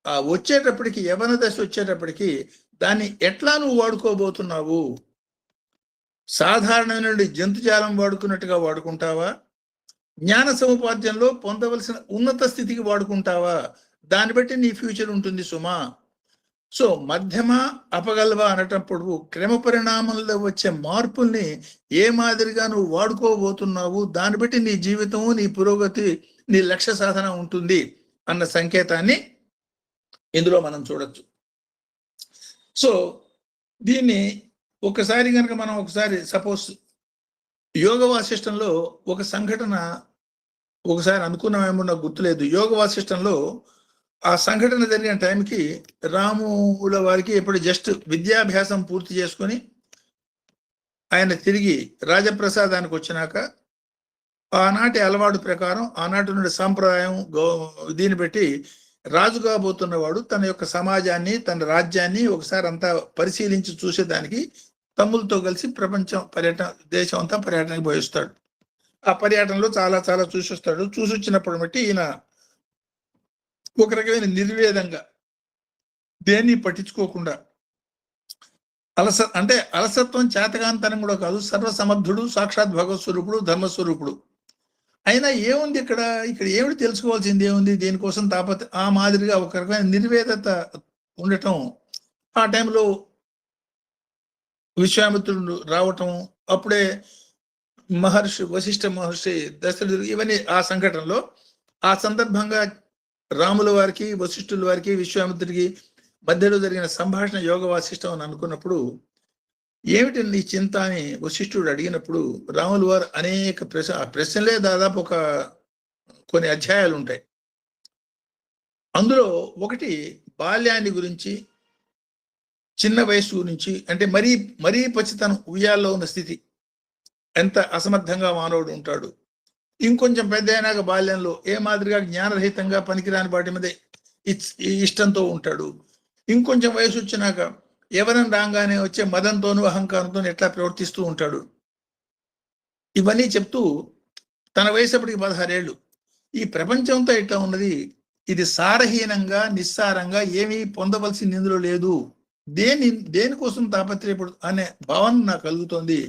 ఆ వచ్చేటప్పటికి, యవన దశ వచ్చేటప్పటికి దాన్ని ఎట్లా నువ్వు వాడుకోబోతున్నావు? సాధారణమైన జంతుజాలం వాడుకున్నట్టుగా వాడుకుంటావా? జ్ఞాన సముపార్జనలో పొందవలసిన ఉన్నత స్థితికి వాడుకుంటావా? దాన్ని బట్టి నీ ఫ్యూచర్ ఉంటుంది సుమా. సో మధ్యమ అపగల్భ అనేటప్పుడు క్రమ పరిణామంలో వచ్చే మార్పుల్ని ఏ మాదిరిగా నువ్వు వాడుకోబోతున్నావు, దాన్ని బట్టి నీ జీవితము, నీ పురోగతి, నీ లక్ష్య సాధన ఉంటుంది అన్న సంకేతాన్ని ఇందులో మనం చూడొచ్చు. సో దీన్ని ఒకసారి కనుక మనం ఒకసారి సపోజ్ యోగ వాసిష్టంలో ఒక సంఘటన ఒకసారి అనుకున్నామేమో నాకు గుర్తులేదు. యోగ వాసిష్టంలో ఆ సంఘటన జరిగిన టైంకి రాముల వారికి ఎప్పుడు జస్ట్ విద్యాభ్యాసం పూర్తి చేసుకొని ఆయన తిరిగి రాజప్రసాదానికి వచ్చినాక ఆనాటి అలవాటు ప్రకారం, ఆనాటి నుండి సాంప్రదాయం దీన్ని బట్టి రాజు కాబోతున్నవాడు తన యొక్క సమాజాన్ని, తన రాజ్యాన్ని ఒకసారి అంతా పరిశీలించి చూసేదానికి తమ్ములతో కలిసి ప్రపంచం పర్యటన, దేశం అంతా పర్యటనకి పోయిస్తాడు. ఆ పర్యటనలో చాలా చాలా చూసొస్తాడు. చూసొచ్చినప్పుడు బట్టి ఈయన ఒక రకమైన నిర్వేదంగా దేన్ని పట్టించుకోకుండా అలసత్వం, చేతగాంతనం కూడా కాదు, సర్వసమర్థుడు, సాక్షాత్ భగవత్ స్వరూపుడు, ధర్మస్వరూపుడు. అయినా ఏముంది ఇక్కడ ఏమిటి తెలుసుకోవాల్సింది ఏముంది, దీనికోసం ఆ మాదిరిగా ఒక రకమైన నిర్వేదత ఉండటం. ఆ టైంలో విశ్వామిత్రుడు రావటం, అప్పుడే వశిష్ఠ మహర్షి దశరథుడు ఇవన్నీ ఆ సంఘటనలో ఆ సందర్భంగా రాముల వారికి వశిష్ఠుల వారికి విశ్వామిత్రుడికి మధ్యలో జరిగిన సంభాషణ యోగ వాసిష్టం అని అనుకున్నప్పుడు ఏమిటి నీ చింత అని వశిష్ఠుడు అడిగినప్పుడు రాముల వారు అనేక ప్రశ్నలే దాదాపు కొన్ని అధ్యాయాలు ఉంటాయి. అందులో ఒకటి బాల్యాన్ని గురించి, చిన్న వయసు గురించి, అంటే మరీ పసితనం ఉయ్యాల్లో ఉన్న స్థితి, ఎంత అసమర్థంగా మానవుడు ఉంటాడు, ఇంకొంచెం పెద్ద అయినాక బాల్యంలో ఏ మాదిరిగా జ్ఞానరహితంగా పనికిరాని వాటి మీద ఇష్టంతో ఉంటాడు, ఇంకొంచెం వయసు వచ్చినాక ఎవరైనా రాగానే వచ్చే మదంతోనూ అహంకారంతో ఎట్లా ప్రవర్తిస్తూ ఉంటాడు. ఇవన్నీ చెప్తూ తన వయసు అప్పటికి 16 ఏళ్ళు. ఈ ప్రపంచంతో ఎట్లా ఉన్నది, ఇది సారహీనంగా నిస్సారంగా ఏమీ పొందవలసింది ఇందులో లేదు, దేనికోసం తాపత్రయపడు అనే భావన నాకు కలుగుతోంది,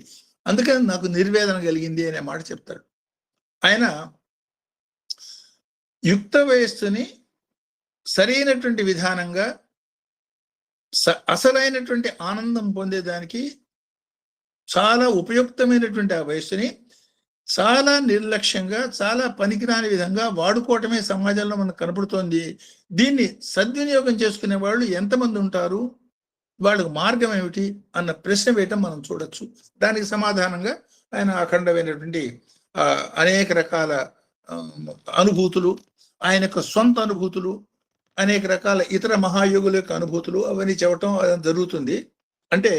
అందుకని నాకు నిర్వేదన కలిగింది అనే మాట చెప్తాడు. ఆయన యుక్త వయస్సుని సరైనటువంటి విధానంగా అసలైనటువంటి ఆనందం పొందేదానికి చాలా ఉపయుక్తమైనటువంటి ఆ వయస్సుని చాలా నిర్లక్ష్యంగా, చాలా పనికిరాని విధంగా వాడుకోవటమే సమాజంలో మనకు కనపడుతోంది. దీన్ని సద్వినియోగం చేసుకునే వాళ్ళు ఎంతమంది ఉంటారు, వాళ్ళకు మార్గం ఏమిటి అన్న ప్రశ్న వేయటం మనం చూడొచ్చు. దానికి సమాధానంగా ఆయన అఖండమైనటువంటి అనేక రకాల అనుభూతులు, ఆయన యొక్క సొంత అనుభూతులు, అనేక రకాల ఇతర మహాయోగుల యొక్క అనుభూతులు అవన్నీ చెప్పటం జరుగుతుంది. అంటే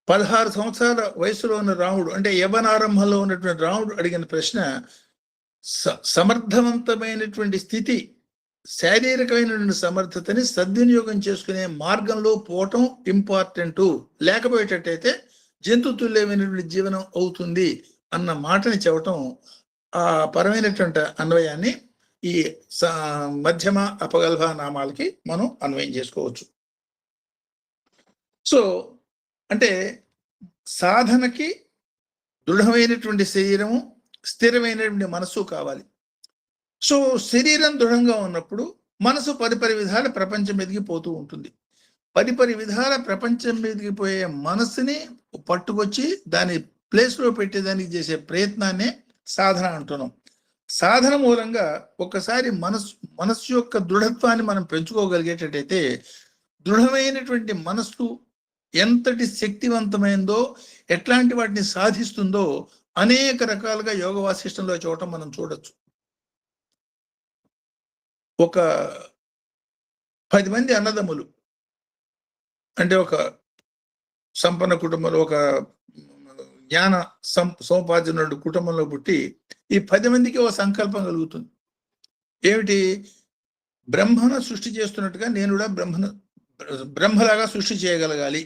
16 సంవత్సరాల వయసులో ఉన్న రాముడు, అంటే యవ్వనారంభంలో ఉన్నటువంటి రాముడు అడిగిన ప్రశ్న సమర్థవంతమైనటువంటి స్థితి, శారీరకమైనటువంటి సమర్థతని సద్వినియోగం చేసుకునే మార్గంలో పోవటం ఇంపార్టెంటు, లేకపోయేటట్టయితే జంతుతుల్యమైనటువంటి జీవనం అవుతుంది అన్న మాటని చెప్పటం, ఆ పరమైనటువంటి అన్వయాన్ని ఈ మధ్యమ అపగల్భ నామాలకి మనం అన్వయం చేసుకోవచ్చు. సో అంటే సాధనకి దృఢమైనటువంటి శరీరము, స్థిరమైనటువంటి మనస్సు కావాలి. సో శరీరం దృఢంగా ఉన్నప్పుడు మనసు పరిపరి విధాల ప్రపంచం మీదకి పోతూ ఉంటుంది. పరిపరి విధాల ప్రపంచం మీదకి పోయే మనసుని పట్టుకొచ్చి దాని ప్లేస్లో పెట్టేదానికి చేసే ప్రయత్నాన్నే సాధన అంటున్నాం. సాధన మూలంగా ఒకసారి మనస్సు యొక్క దృఢత్వాన్ని మనం పెంచుకోగలిగేటట్టయితే, దృఢమైనటువంటి మనస్సు ఎంతటి శక్తివంతమైందో, ఎట్లాంటి వాటిని సాధిస్తుందో అనేక రకాలుగా యోగ వాసిష్టంలో చూడటం మనం చూడొచ్చు. ఒక 10 మంది అన్నదమ్ములు, అంటే ఒక సంపన్న కుటుంబంలో, ఒక జ్ఞాన సముపార్జనుడు కుటుంబంలో పుట్టి ఈ 10 మందికి ఒక సంకల్పం కలుగుతుంది. ఏమిటి, బ్రహ్మను సృష్టి చేస్తున్నట్టుగా నేను కూడా బ్రహ్మలాగా సృష్టి చేయగలగాలి.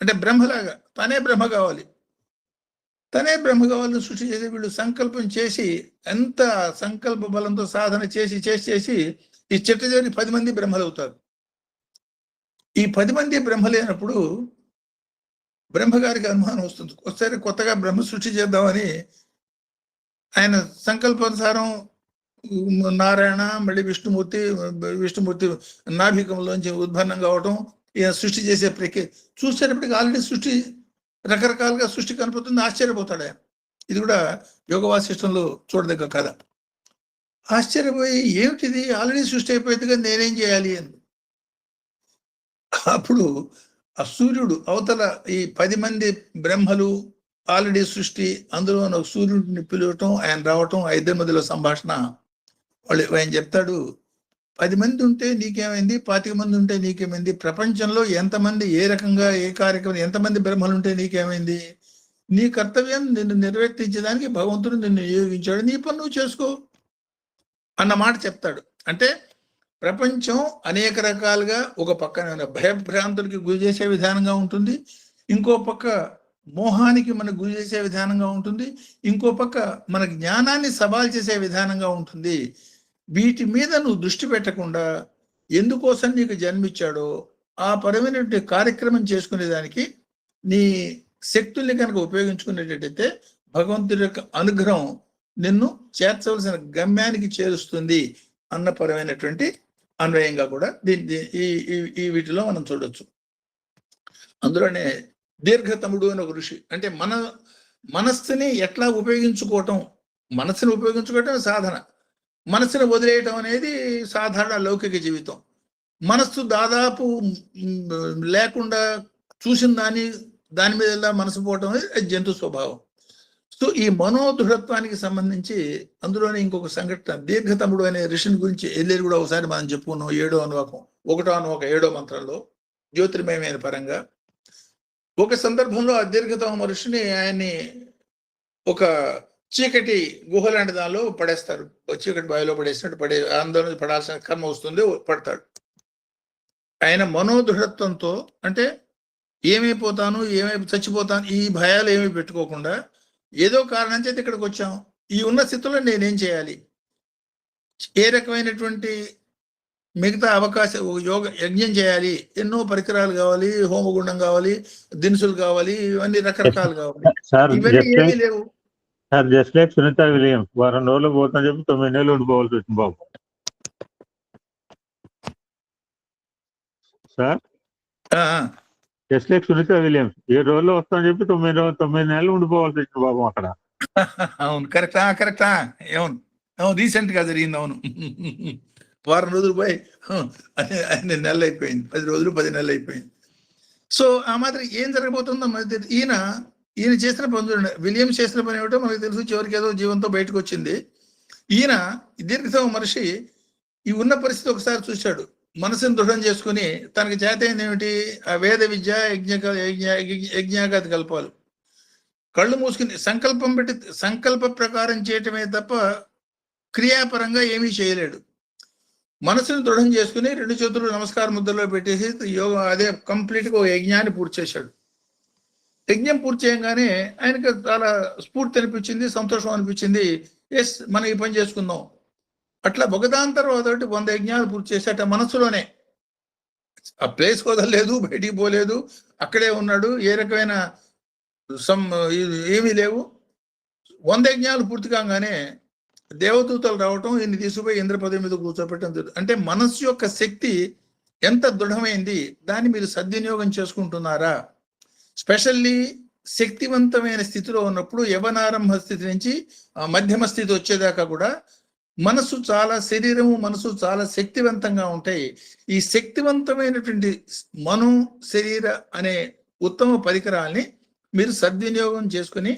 అంటే బ్రహ్మలాగా తనే బ్రహ్మ కావాలి, సృష్టి చేసి వీళ్ళు సంకల్పం చేసి, ఎంత సంకల్ప బలంతో సాధన చేసి చేసి ఈ చిట్ట చివరి 10 మంది బ్రహ్మలు అవుతారు. ఈ 10 మంది బ్రహ్మలైనప్పుడు బ్రహ్మగారికి అనుమానం వస్తుంది. ఒకసారి కొత్తగా బ్రహ్మ సృష్టి చేద్దామని ఆయన సంకల్పానుసారం నారాయణ, మళ్ళీ విష్ణుమూర్తి నాభికంలోంచి ఉద్భన్నం కావటం, ఈయన సృష్టి చేసే ప్రక్రియ చూసేటప్పటికి ఆల్రెడీ సృష్టి రకరకాలుగా సృష్టి కనపడుతుంది. ఆశ్చర్యపోతాడు ఆయన. ఇది కూడా యోగ వాసిష్టంలో చూడదగ్గ కథ. ఆశ్చర్యపోయి ఏమిటిది, ఆల్రెడీ సృష్టి అయిపోయింది కదా, నేనేం చేయాలి అని. అప్పుడు ఆ సూర్యుడు అవతల ఈ 10 మంది బ్రహ్మలు ఆల్రెడీ సృష్టి, అందులో సూర్యుడిని పిలవటం, ఆయన రావటం, ఆ ఇద్దరి మధ్యలో సంభాషణ. ఆయన చెప్తాడు, 10 మంది ఉంటే నీకేమైంది, 25 మంది ఉంటే నీకేమైంది, ప్రపంచంలో ఎంతమంది ఏ రకంగా ఏ కార్యక్రమం ఎంతమంది బ్రహ్మలు ఉంటే నీకేమైంది, నీ కర్తవ్యం నిన్ను నిర్వర్తించడానికి భగవంతుడు నిన్ను నియోగించాడు, నీ పని నువ్వు చేసుకో అన్న మాట చెప్తాడు. అంటే ప్రపంచం అనేక రకాలుగా, ఒక పక్కన భయభ్రాంతులకి గురి చేసే విధానంగా ఉంటుంది, ఇంకో పక్క మోహానికి మనకు గురి చేసే విధానంగా ఉంటుంది, ఇంకో పక్క మన జ్ఞానాన్ని సవాల్ చేసే విధానంగా ఉంటుంది. వీటి మీద నువ్వు దృష్టి పెట్టకుండా ఎందుకోసం నీకు జన్మించాడో ఆ పరమైనటువంటి కార్యక్రమం చేసుకునేదానికి నీ శక్తుల్ని కనుక ఉపయోగించుకునేటట్టయితే భగవంతుడి యొక్క అనుగ్రహం నిన్ను చేర్చవలసిన గమ్యానికి చేరుస్తుంది అన్న పరమైనటువంటి అన్వయంగా కూడా ఈ వీటిలో మనం చూడొచ్చు. అందులోనే దీర్ఘతముడు అని ఒక ఋషి, అంటే మనస్సుని ఎట్లా ఉపయోగించుకోవటం, మనస్సుని ఉపయోగించుకోవటం సాధన, మనస్సుని వదిలేయటం అనేది సాధారణ లౌకిక జీవితం. మనస్సు దాదాపు లేకుండా చూసిన దాని మీద మనసు పోవటం అనేది జంతు స్వభావం. సో ఈ మనోదృఢత్వానికి సంబంధించి అందులోనే ఇంకొక సంఘటన, దీర్ఘతముడు అనే ఋషిని గురించి ఎల్లేరు కూడా ఒకసారి మనం చెప్పుకున్నాం. 7వ అనువాకం 1వ అనువాక 7వ మంత్రంలో జ్యోతిర్మయమైన పరంగా ఒక సందర్భంలో ఆ దీర్ఘతమ ఋషిని ఆయన్ని ఒక చీకటి గుహ లాంటి దానిలో పడేస్తారు. చీకటి బావిలో పడేసినట్టు ఆందోళన పడాల్సిన కర్మ వస్తుంది, పడతాడు. ఆయన మనోదృఢత్వంతో, అంటే ఏమైపోతాను, చచ్చిపోతాను, ఈ భయాలు ఏమీ పెట్టుకోకుండా ఏదో కారణం చేత ఇక్కడికి వచ్చాం, ఈ ఉన్న స్థితిలో నేనేం చేయాలి, ఏ రకమైనటువంటి మిగతా అవకాశం, యజ్ఞం చేయాలి, ఎన్నో పరికరాలు కావాలి, హోమగుండం కావాలి, దినుసులు కావాలి, ఇవన్నీ రకరకాలు కావాలి, ఇవన్నీ ఏమీ లేవు sir. Just like Sunita Williams వారం రోజులు పోతాను చెప్పి 9 నెలలు ఉండిపోవాల్సి వచ్చింది బాబు sir. Just like Sunita Williams 7 రోజుల్లో వస్తానని చెప్పి 9 నెలలు ఉండిపోవాల్సి వచ్చింది బాబు అక్కడ. అవును, కరెక్టా. అవును, రీసెంట్ గా జరిగింది. అవును, వారం రోజులు పోయి 8 నెలలు అయిపోయింది, 10 రోజులు 10 నెలలు అయిపోయింది. సో ఆ మాత్రం ఏం జరగబోతుందో మనకి ఈయన చేసిన పని చూడండి. విలియమ్స్ చేసిన పని ఏమిటో మనకు తెలుసు. చివరికి ఏదో జీవంతో బయటకు వచ్చింది. ఈయన దీర్ఘతమ మనిషి ఈ ఉన్న పరిస్థితి ఒకసారి చూశాడు. మనసుని దృఢం చేసుకుని తనకి చేతైంది ఏమిటి, ఆ వేద విద్య, యజ్ఞాగాది కల్పాలు. కళ్ళు మూసుకుని సంకల్ప ప్రకారం చేయటమే తప్ప క్రియాపరంగా ఏమీ చేయలేడు. మనసుని దృఢం చేసుకుని 2 చేతులు నమస్కార ముద్రలో పెట్టేసి యోగా అదే కంప్లీట్గా యజ్ఞాన్ని పూర్తి చేశాడు. యజ్ఞం పూర్తి చేయగానే ఆయనకు చాలా స్ఫూర్తి అనిపించింది, సంతోషం అనిపించింది. ఎస్, మనం ఈ పని చేసుకుందాం. అట్లా ఒకదాని తర్వాత 100 యజ్ఞాలు పూర్తి చేసేట మనసులోనే. ఆ ప్లేస్ వదలలేదు, బయటికి పోలేదు, అక్కడే ఉన్నాడు. ఏ రకమైన ఏమీ లేవు. 100 యజ్ఞాలు పూర్తి కాగానే దేవదూతలు రావటం, ఈయన్ని తీసుకుపోయి ఇంద్రపదవి మీద కూర్చోపెట్టడం. అంటే మనస్సు యొక్క శక్తి ఎంత దృఢమైంది, దాన్ని మీరు సద్వినియోగం చేసుకుంటున్నారా? స్పెషల్లీ శక్తివంతమైన స్థితిలో ఉన్నప్పుడు యవనారంభ స్థితి నుంచి మధ్యమ స్థితి వచ్చేదాకా కూడా శరీరము మనసు చాలా శక్తివంతంగా ఉంటాయి. ఈ శక్తివంతమైనటువంటి మను శరీర అనే ఉత్తమ పరికరాల్ని మీరు సద్వినియోగం చేసుకుని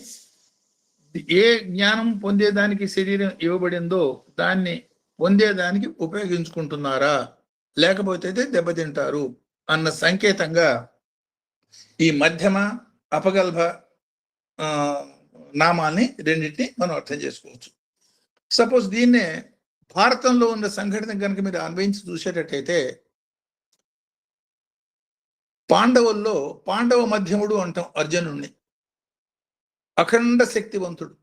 ఏ జ్ఞానం పొందేదానికి శరీరం ఇవ్వబడిందో దాన్ని పొందేదానికి ఉపయోగించుకుంటున్నారా, లేకపోతే దెబ్బతింటారు అన్న సంకేతంగా ఈ మధ్యమ అపగల్భ నామాల్ని రెండింటిని మనం అర్థం చేసుకోవచ్చు. సపోజ్ దీన్నే భారతంలో ఉన్న సంఘటన కనుక మీరు అన్వయించి చూసేటట్టయితే, పాండవ మధ్యముడు అంటాం అర్జునుడిని, అఖండ శక్తివంతుడు.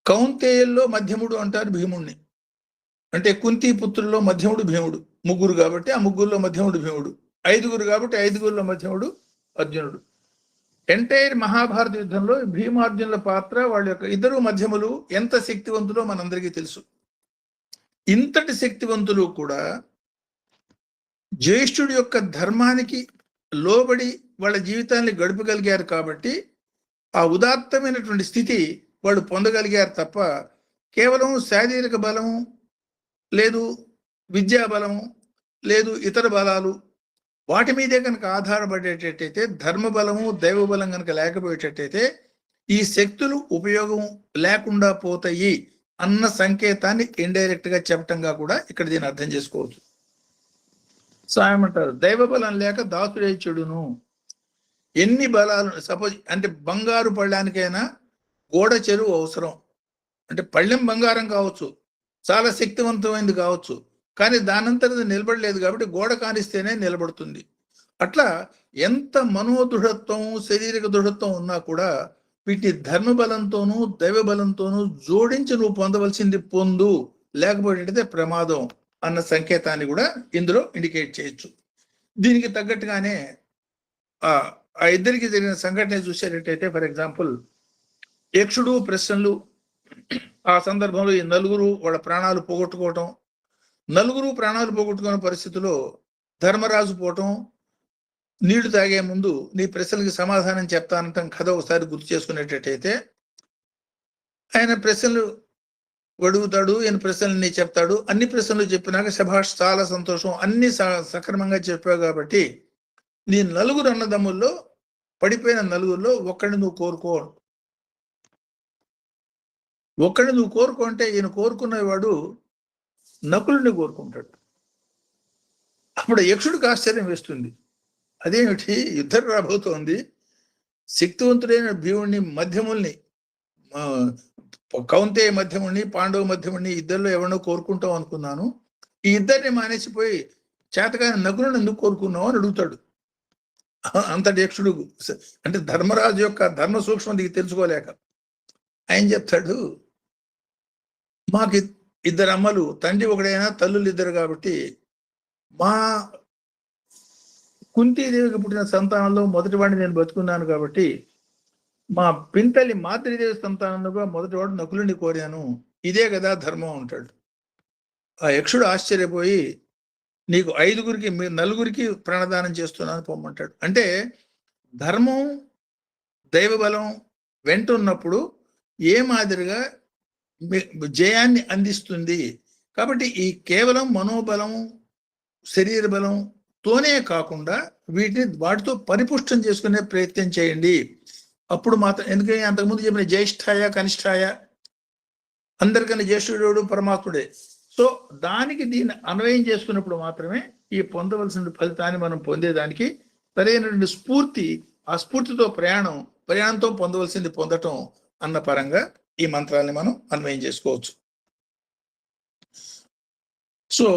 కౌంతేయుల్లో మధ్యముడు అంటారు భీముడిని. అంటే కుంతి పుత్రుల్లో మధ్యముడు భీముడు, 3 కాబట్టి ఆ 3లో మధ్యముడు భీముడు, 5 కాబట్టి 5లో మధ్యముడు అర్జునుడు. ఎంటైర్ మహాభారత యుద్ధంలో భీమార్జునుల పాత్ర, వాళ్ళ యొక్క ఇద్దరు మధ్యములు ఎంత శక్తివంతులో మనందరికీ తెలుసు. ఇంతటి శక్తివంతులు కూడా జ్యేష్ఠుడి యొక్క ధర్మానికి లోబడి వాళ్ళ జీవితాన్ని గడపగలిగారు కాబట్టి ఆ ఉదాత్తమైనటువంటి స్థితి వాళ్ళు పొందగలిగారు తప్ప కేవలం శారీరక బలము లేదు, విద్యా బలము లేదు, ఇతర బలాలు వాటి మీదే కనుక ఆధారపడేటట్టయితే, ధర్మ బలము దైవ బలం కనుక లేకపోయేటట్టయితే ఈ శక్తులు ఉపయోగం లేకుండా పోతాయి అన్న సంకేతాన్ని ఇండైరెక్ట్ గా చెప్పటంగా కూడా ఇక్కడ దీన్ని అర్థం చేసుకోవచ్చు. సాయమంటారు దైవ బలం లేక దాసుడే చెడును. ఎన్ని బలాలు, సపోజ్ అంటే బంగారు పళ్ళానికైనా గోడ చెరువు అవసరం. అంటే పళ్ళెం బంగారం కావచ్చు, చాలా శక్తివంతమైనది కావచ్చు, కానీ దానంతరం నిలబడలేదు కాబట్టి గోడ కానిస్తేనే నిలబడుతుంది. అట్లా ఎంత మనోదృఢత్వం, శారీరక దృఢత్వం ఉన్నా కూడా వీటి ధర్మబలంతోనూ దైవ బలంతోనూ జోడించి నువ్వు పొందవలసింది పొందు, లేకపోతే ప్రమాదం అన్న సంకేతాన్ని కూడా ఇందులో ఇండికేట్ చేయొచ్చు. దీనికి తగ్గట్టుగానే ఆ ఇద్దరికి జరిగిన సంఘటన చూసేటట్టయితే, ఫర్ ఎగ్జాంపుల్ యక్షుడు ప్రశ్నలు, ఆ సందర్భంలో ఈ నలుగురు వాళ్ళ ప్రాణాలు పోగొట్టుకోవటం, నలుగురు ప్రాణాలు పోగొట్టుకున్న పరిస్థితిలో ధర్మరాజు పోవటం, నీళ్లు తాగే ముందు నీ ప్రశ్నలకి సమాధానం చెప్తానంటాం కథ ఒకసారి గుర్తు చేసుకునేటట్టయితే, ఆయన ప్రశ్నలు అడుగుతాడు, ఈయన ప్రశ్నలు చెప్తాడు. అన్ని ప్రశ్నలు చెప్పినాక శభాష్ చాలా సంతోషం, అన్ని సక్రమంగా చెప్పావు కాబట్టి నీ నలుగురు అన్నదమ్ముల్లో పడిపోయిన నలుగురిలో ఒక్కడిని నువ్వు కోరుకో. ఒక్కడిని నువ్వు కోరుకో అంటే ఈయన కోరుకునేవాడు నకులుని కోరుకుంటాడు. అప్పుడు యక్షుడికి ఆశ్చర్యం వేస్తుంది. అదేమిటి, యుద్ధం రాబోతోంది, శక్తివంతుడైన భీముడిని మధ్యముల్ని, కౌంతేయ మధ్యముడిని, పాండవ మధ్యముడిని ఇద్దరిలో ఎవరినో కోరుకుంటాం అనుకున్నాను, ఈ ఇద్దరిని మానేసిపోయి చేతగాని నకులను ఎందుకు కోరుకున్నావు అని అడుగుతాడు. అంతటి యక్షుడు అంటే ధర్మరాజు యొక్క ధర్మ సూక్ష్మం నీకు తెలుసుకోలేక ఆయన చెప్తాడు, మాకు ఇద్దరు అమ్మలు, తండ్రి ఒకడైనా తల్లులు ఇద్దరు కాబట్టి మా కుంతీదేవికి పుట్టిన సంతానంలో మొదటివాడిని నేను బతుకున్నాను కాబట్టి మా పింతలి మాతృదేవి సంతానంలో మొదటివాడు నకులుని కోరాను, ఇదే కదా ధర్మం అంటాడు. ఆ యక్షుడు ఆశ్చర్యపోయి నీకు నలుగురికి ప్రాణదానం చేస్తున్నాను పొమ్మంటాడు. అంటే ధర్మం దైవబలం వెంట ఉన్నప్పుడు ఏ మాదిరిగా జయాన్ని అందిస్తుంది. కాబట్టి ఈ కేవలం మనోబలం శరీర బలంతోనే కాకుండా వాటితో పరిపుష్టం చేసుకునే ప్రయత్నం చేయండి. అప్పుడు మాత్రం, ఎందుకంటే అంతకుముందు చెప్పిన జ్యేష్ఠాయ కనిష్ఠాయ, అందరికన్నా జ్యేష్ఠుడు పరమాత్ముడే. సో దానికి దీన్ని అన్వయం చేసుకున్నప్పుడు మాత్రమే ఈ పొందవలసిన ఫలితాన్ని మనం పొందేదానికి సరైనటువంటి స్ఫూర్తి, ఆ స్ఫూర్తితో ప్రయాణంతో పొందవలసింది పొందటం అన్న పరంగా ఈ మంత్రాన్ని మనం అన్వయం చేసుకోవచ్చు. సో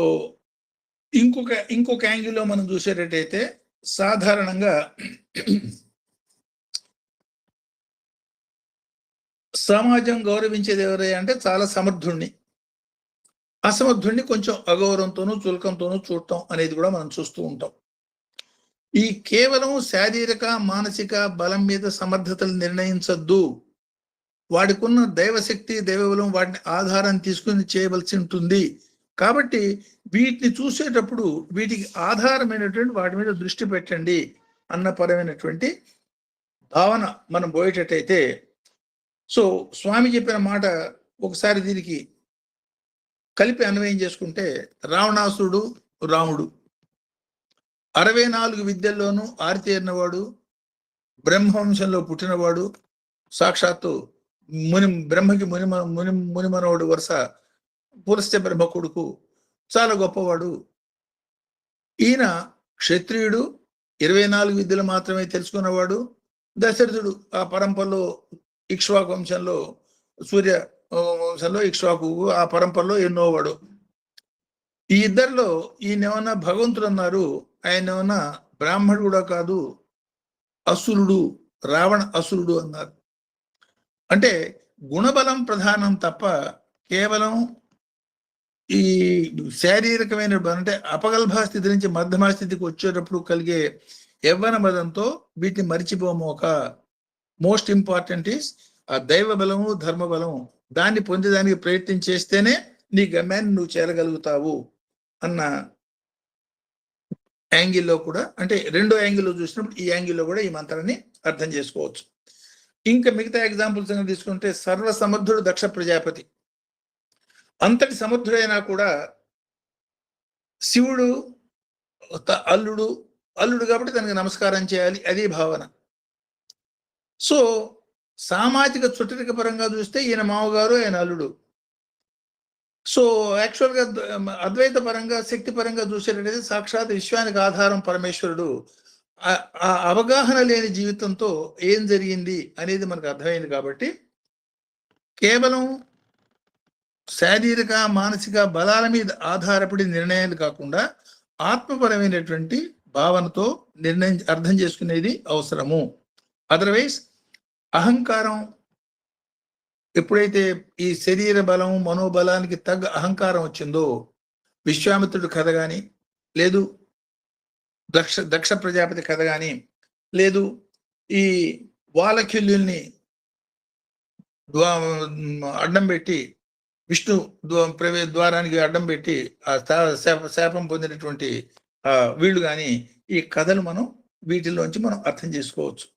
ఇంకొక యాంగిల్లో మనం చూసేటట్టయితే సాధారణంగా సమాజం గౌరవించేది ఎవరయ్యా అంటే చాలా సమర్థుణ్ణి, అసమర్థుణ్ణి కొంచెం అగౌరవంతోనూ చులకంతోనూ చూడటం అనేది కూడా మనం చూస్తూ ఉంటాం. ఈ కేవలం శారీరక మానసిక బలం మీద సమర్థతలు నిర్ణయించద్దు. వాడికున్న దైవశక్తి దైవబలం వాటిని ఆధారం తీసుకుని చేయవలసి ఉంటుంది. కాబట్టి వీటిని చూసేటప్పుడు వీటికి ఆధారమైనటువంటి వాటి మీద దృష్టి పెట్టండి అన్న పరమైనటువంటి భావన మనం పోయేటట్టయితే, సో స్వామి చెప్పిన మాట ఒకసారి దీనికి కలిపి అన్వయం చేసుకుంటే, రావణాసురుడు రాముడు 64 విద్యల్లోనూ ఆరితేరినవాడు, బ్రహ్మవంశంలో పుట్టినవాడు, సాక్షాత్తు బ్రహ్మకి మునిమనవుడు వరుస పులస్త్య బ్రహ్మ కొడుకు, చాలా గొప్పవాడు. ఈయన క్షత్రియుడు, 24 విద్యలు మాత్రమే తెలుసుకున్నవాడు. దశరథుడు ఆ పరంపరలో ఇక్ష్వాకు వంశంలో, సూర్య వంశంలో ఇక్ష్వాకు ఆ పరంపరలో ఎన్నోవాడు. ఈ ఇద్దరిలో ఈయనేమన్నా భగవంతుడు అన్నారు, ఆయన ఏమన్నా బ్రాహ్మణుడు కూడా కాదు, అసురుడు, రావణ అసురుడు అన్నారు. అంటే గుణబలం ప్రధానం తప్ప కేవలం ఈ శారీరకమైన అంటే అపగల్భా స్థితి నుంచి మధ్యమా స్థితికి వచ్చేటప్పుడు కలిగే యవ్వన బలంతో వీటిని మరిచిపోమోక. మోస్ట్ ఇంపార్టెంట్ ఈస్ ఆ దైవ బలము ధర్మ బలము, దాన్ని పొందేదానికి ప్రయత్నం చేస్తేనే నీ గమ్యాన్ని నువ్వు చేరగలుగుతావు అన్న యాంగిల్లో కూడా, అంటే రెండో యాంగిల్లో చూసినప్పుడు ఈ యాంగిల్లో కూడా ఈ మంత్రాన్ని అర్థం చేసుకోవచ్చు. ఇంకా మిగతా ఎగ్జాంపుల్స్ తీసుకుంటే, సర్వసమర్థుడు దక్ష ప్రజాపతి, అంతటి సమర్థుడైనా కూడా శివుడు అల్లుడు కాబట్టి తనకి నమస్కారం చేయాలి, అదే భావన. సో సామాజిక చుట్టరిక పరంగా చూస్తే ఈయన మామగారు, ఆయన అల్లుడు. సో యాక్చువల్గా అద్వైత పరంగా శక్తి పరంగా చూసేటట్టయితే సాక్షాత్ విశ్వానికి ఆధారం పరమేశ్వరుడు. ఆ అవగాహన లేని జీవితంతో ఏం జరిగింది అనేది మనకు అర్థమైంది. కాబట్టి కేవలం శారీరక మానసిక బలాల మీద ఆధారపడి నిర్ణయాలు కాకుండా ఆత్మపరమైనటువంటి భావనతో అర్థం చేసుకునేది అవసరము. అదర్వైజ్ అహంకారం ఎప్పుడైతే ఈ శరీర బలం మనోబలానికి తగ్గ అహంకారం వచ్చిందో, విశ్వామిత్రుడి కథ కానీ, లేదు దక్ష ప్రజాపతి కథ కానీ, లేదు ఈ వాలఖ్యుల్ని అడ్డం పెట్టి విష్ణు ద్వారానికి అడ్డం పెట్టి ఆ శాపం పొందినటువంటి వీళ్ళు కానీ, ఈ కథలు మనం వీటిలోంచి మనం అర్థం చేసుకోవచ్చు.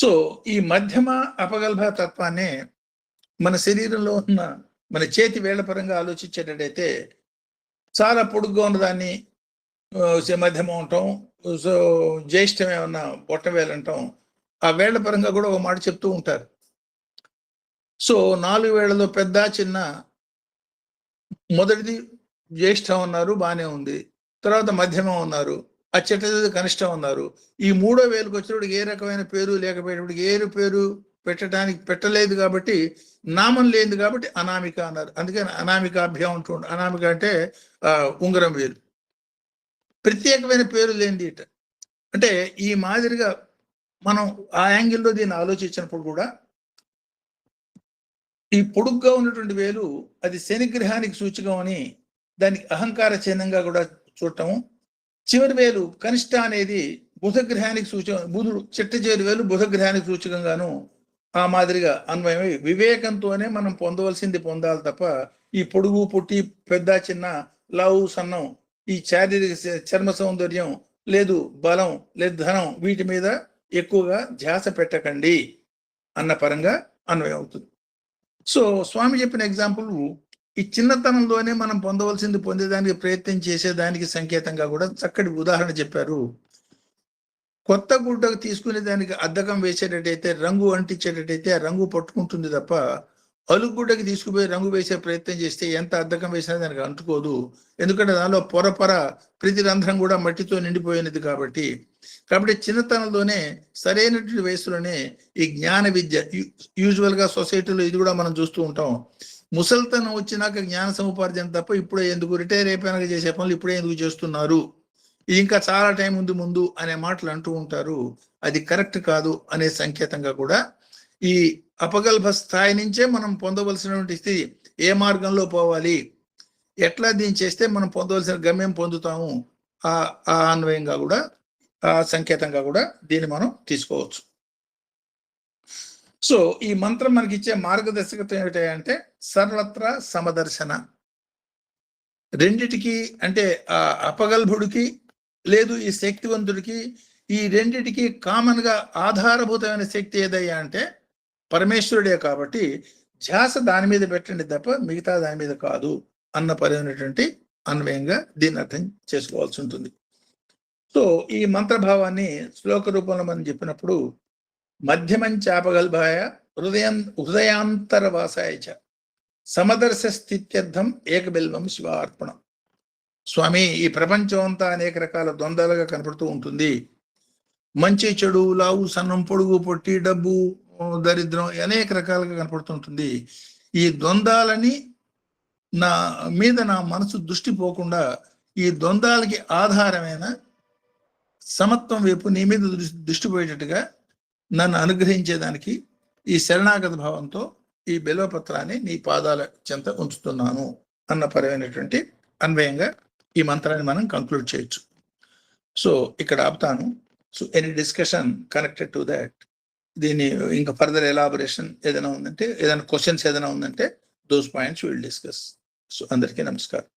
సో ఈ మధ్యమ అపగల్భ తత్వాన్ని మన శరీరంలో ఉన్న మన చేతి వేళ్ల పరంగా ఆలోచించేటట్టయితే చాలా పొడుగ్గా ఉన్నదాన్ని మధ్యమం అంటాం, సో జ్యేష్ఠం ఏమన్నా బొట్ట వేలు అంటాం. ఆ వేళ్ల పరంగా కూడా ఒక మాట చెప్తూ ఉంటారు. సో 4 వేళ్లలో పెద్ద చిన్న, మొదటిది జ్యేష్ఠం అన్నారు, బాగానే ఉంది. తర్వాత మధ్యమం ఉన్నారు, ఆ చిట్టది కనిష్టం ఉన్నారు. ఈ 3వ వేలుకి వచ్చినప్పుడు ఏ రకమైన పేరు లేకపోయేటప్పుడు ఏరు పేరు పెట్టలేదు కాబట్టి, నామం లేనిది కాబట్టి అనామిక అన్నారు. అందుకని అనామికాభ్యం అంటుండే. అనామిక అంటే ఉంగరం వేలు, ప్రత్యేకమైన పేరు లేనిది ఇట. అంటే ఈ మాదిరిగా మనం ఆ యాంగిల్లో దీన్ని ఆలోచించినప్పుడు కూడా ఈ పొడుగ్గా ఉన్నటువంటి వేలు అది శనిగ్రహానికి సూచకం అని దానికి అహంకార చిహ్నంగా కూడా చూడటము. చివరి వేలు కనిష్ట అనేది బుధగ్రహానికి సూచకం, బుధుడు చిట్ట చివరి వేలు బుధగ్రహానికి సూచకంగాను ఆ మాదిరిగా అన్వయమై వివేకంతోనే మనం పొందవలసింది పొందాలి తప్ప ఈ పొడుగు పుట్టి పెద్ద చిన్న లావు సన్నం ఈ శారీరక చర్మ సౌందర్యం లేదు, బలం లేదు, ధనం వీటి మీద ఎక్కువగా ధ్యాస పెట్టకండి అన్న పరంగా అన్వయం అవుతుంది. సో స్వామి చెప్పిన ఎగ్జాంపుల్ ఈ చిన్నతనంలోనే మనం పొందవలసింది పొందేదానికి ప్రయత్నం చేసేదానికి సంకేతంగా కూడా చక్కటి ఉదాహరణ చెప్పారు. కొత్త గుడ్డకు తీసుకునే దానికి అద్దకం వేసేటట్టయితే, రంగు అంటించేటట్టయితే ఆ రంగు పట్టుకుంటుంది తప్ప అలుగుడ్డకి తీసుకుపోయి రంగు వేసే ప్రయత్నం చేస్తే ఎంత అద్దకం వేసినా దానికి అంటుకోదు. ఎందుకంటే దానిలో పొర ప్రతి రంధ్రం కూడా మట్టితో నిండిపోయినది కాబట్టి. చిన్నతనంలోనే సరైనటువంటి వయసులోనే ఈ జ్ఞాన విద్య, యూజువల్గా సొసైటీలో ఇది కూడా మనం చూస్తూ ఉంటాం. ముసల్తనం వచ్చినాక జ్ఞాన సముపార్జన తప్ప ఇప్పుడే ఎందుకు, రిటైర్ అయిపోయినాక చేసే పనులు ఇప్పుడే ఎందుకు చేస్తున్నారు, ఇది ఇంకా చాలా టైం ఉంది ముందు అనే మాటలు అంటూ ఉంటారు. అది కరెక్ట్ కాదు అనే సంకేతంగా కూడా ఈ అపగల్భ స్థాయి నుంచే మనం పొందవలసినటువంటి స్థితి, ఏ మార్గంలో పోవాలి, ఎట్లా దీన్ని చేస్తే మనం పొందవలసిన గమ్యం పొందుతాము, ఆ అన్వయంగా కూడా ఆ సంకేతంగా కూడా దీన్ని మనం తీసుకోవచ్చు. సో ఈ మంత్రం మనకి ఇచ్చే మార్గదర్శకత్వం ఏమిటంటే సర్వత్ర సమదర్శన. రెండిటికి అంటే ఆ అపగల్భుడికి లేదు ఈ శక్తివంతుడికి, ఈ రెండిటికి కామన్ గా ఆధారభూతమైన శక్తి ఏదయ్యా అంటే పరమేశ్వరుడే. కాబట్టి ధ్యాస దాని మీద పెట్టండి తప్ప మిగతా దాని మీద కాదు అన్న పరమైనటువంటి అన్వయంగా దీన్ని అర్థం చేసుకోవాల్సి ఉంటుంది. సో ఈ మంత్రభావాన్ని శ్లోక రూపంలో మనం చెప్పినప్పుడు మధ్యమంచాపగల్భాయ హృదయాంతరవాసాయ చ సమదర్శ స్థిత్యర్థం ఏకబిల్వం శివార్పణం. స్వామి, ఈ ప్రపంచం అంతా అనేక రకాల ద్వంద్వాలుగా కనపడుతూ ఉంటుంది. మంచి చెడు, లావు సన్నం, పొడుగు పొట్టి, డబ్బు దరిద్రం అనేక రకాలుగా కనపడుతుంటుంది. ఈ ద్వంద్వాలని నా మనసు దృష్టి పోకుండా ఈ ద్వంద్వాలకి ఆధారమైన సమత్వం వైపు నీ మీద దృష్టి పోయేటట్టుగా నన్ను అనుగ్రహించేదానికి ఈ శరణాగత భావంతో ఈ బిల్వపత్రాన్ని నీ పాదాల చెంత ఉంచుతున్నాను అన్న పరమైనటువంటి అన్వయంగా ఈ మంత్రాన్ని మనం కంక్లూడ్ చేయొచ్చు. సో ఇక్కడ ఆపుతాను. So any discussion connected to that, దీని ఇంకా ఫర్దర్ ఎలాబొరేషన్ ఏదైనా ఉందంటే, ఏదైనా క్వశ్చన్స్ ఏదైనా ఉందంటే those points will discuss. So అందరికీ నమస్కారం.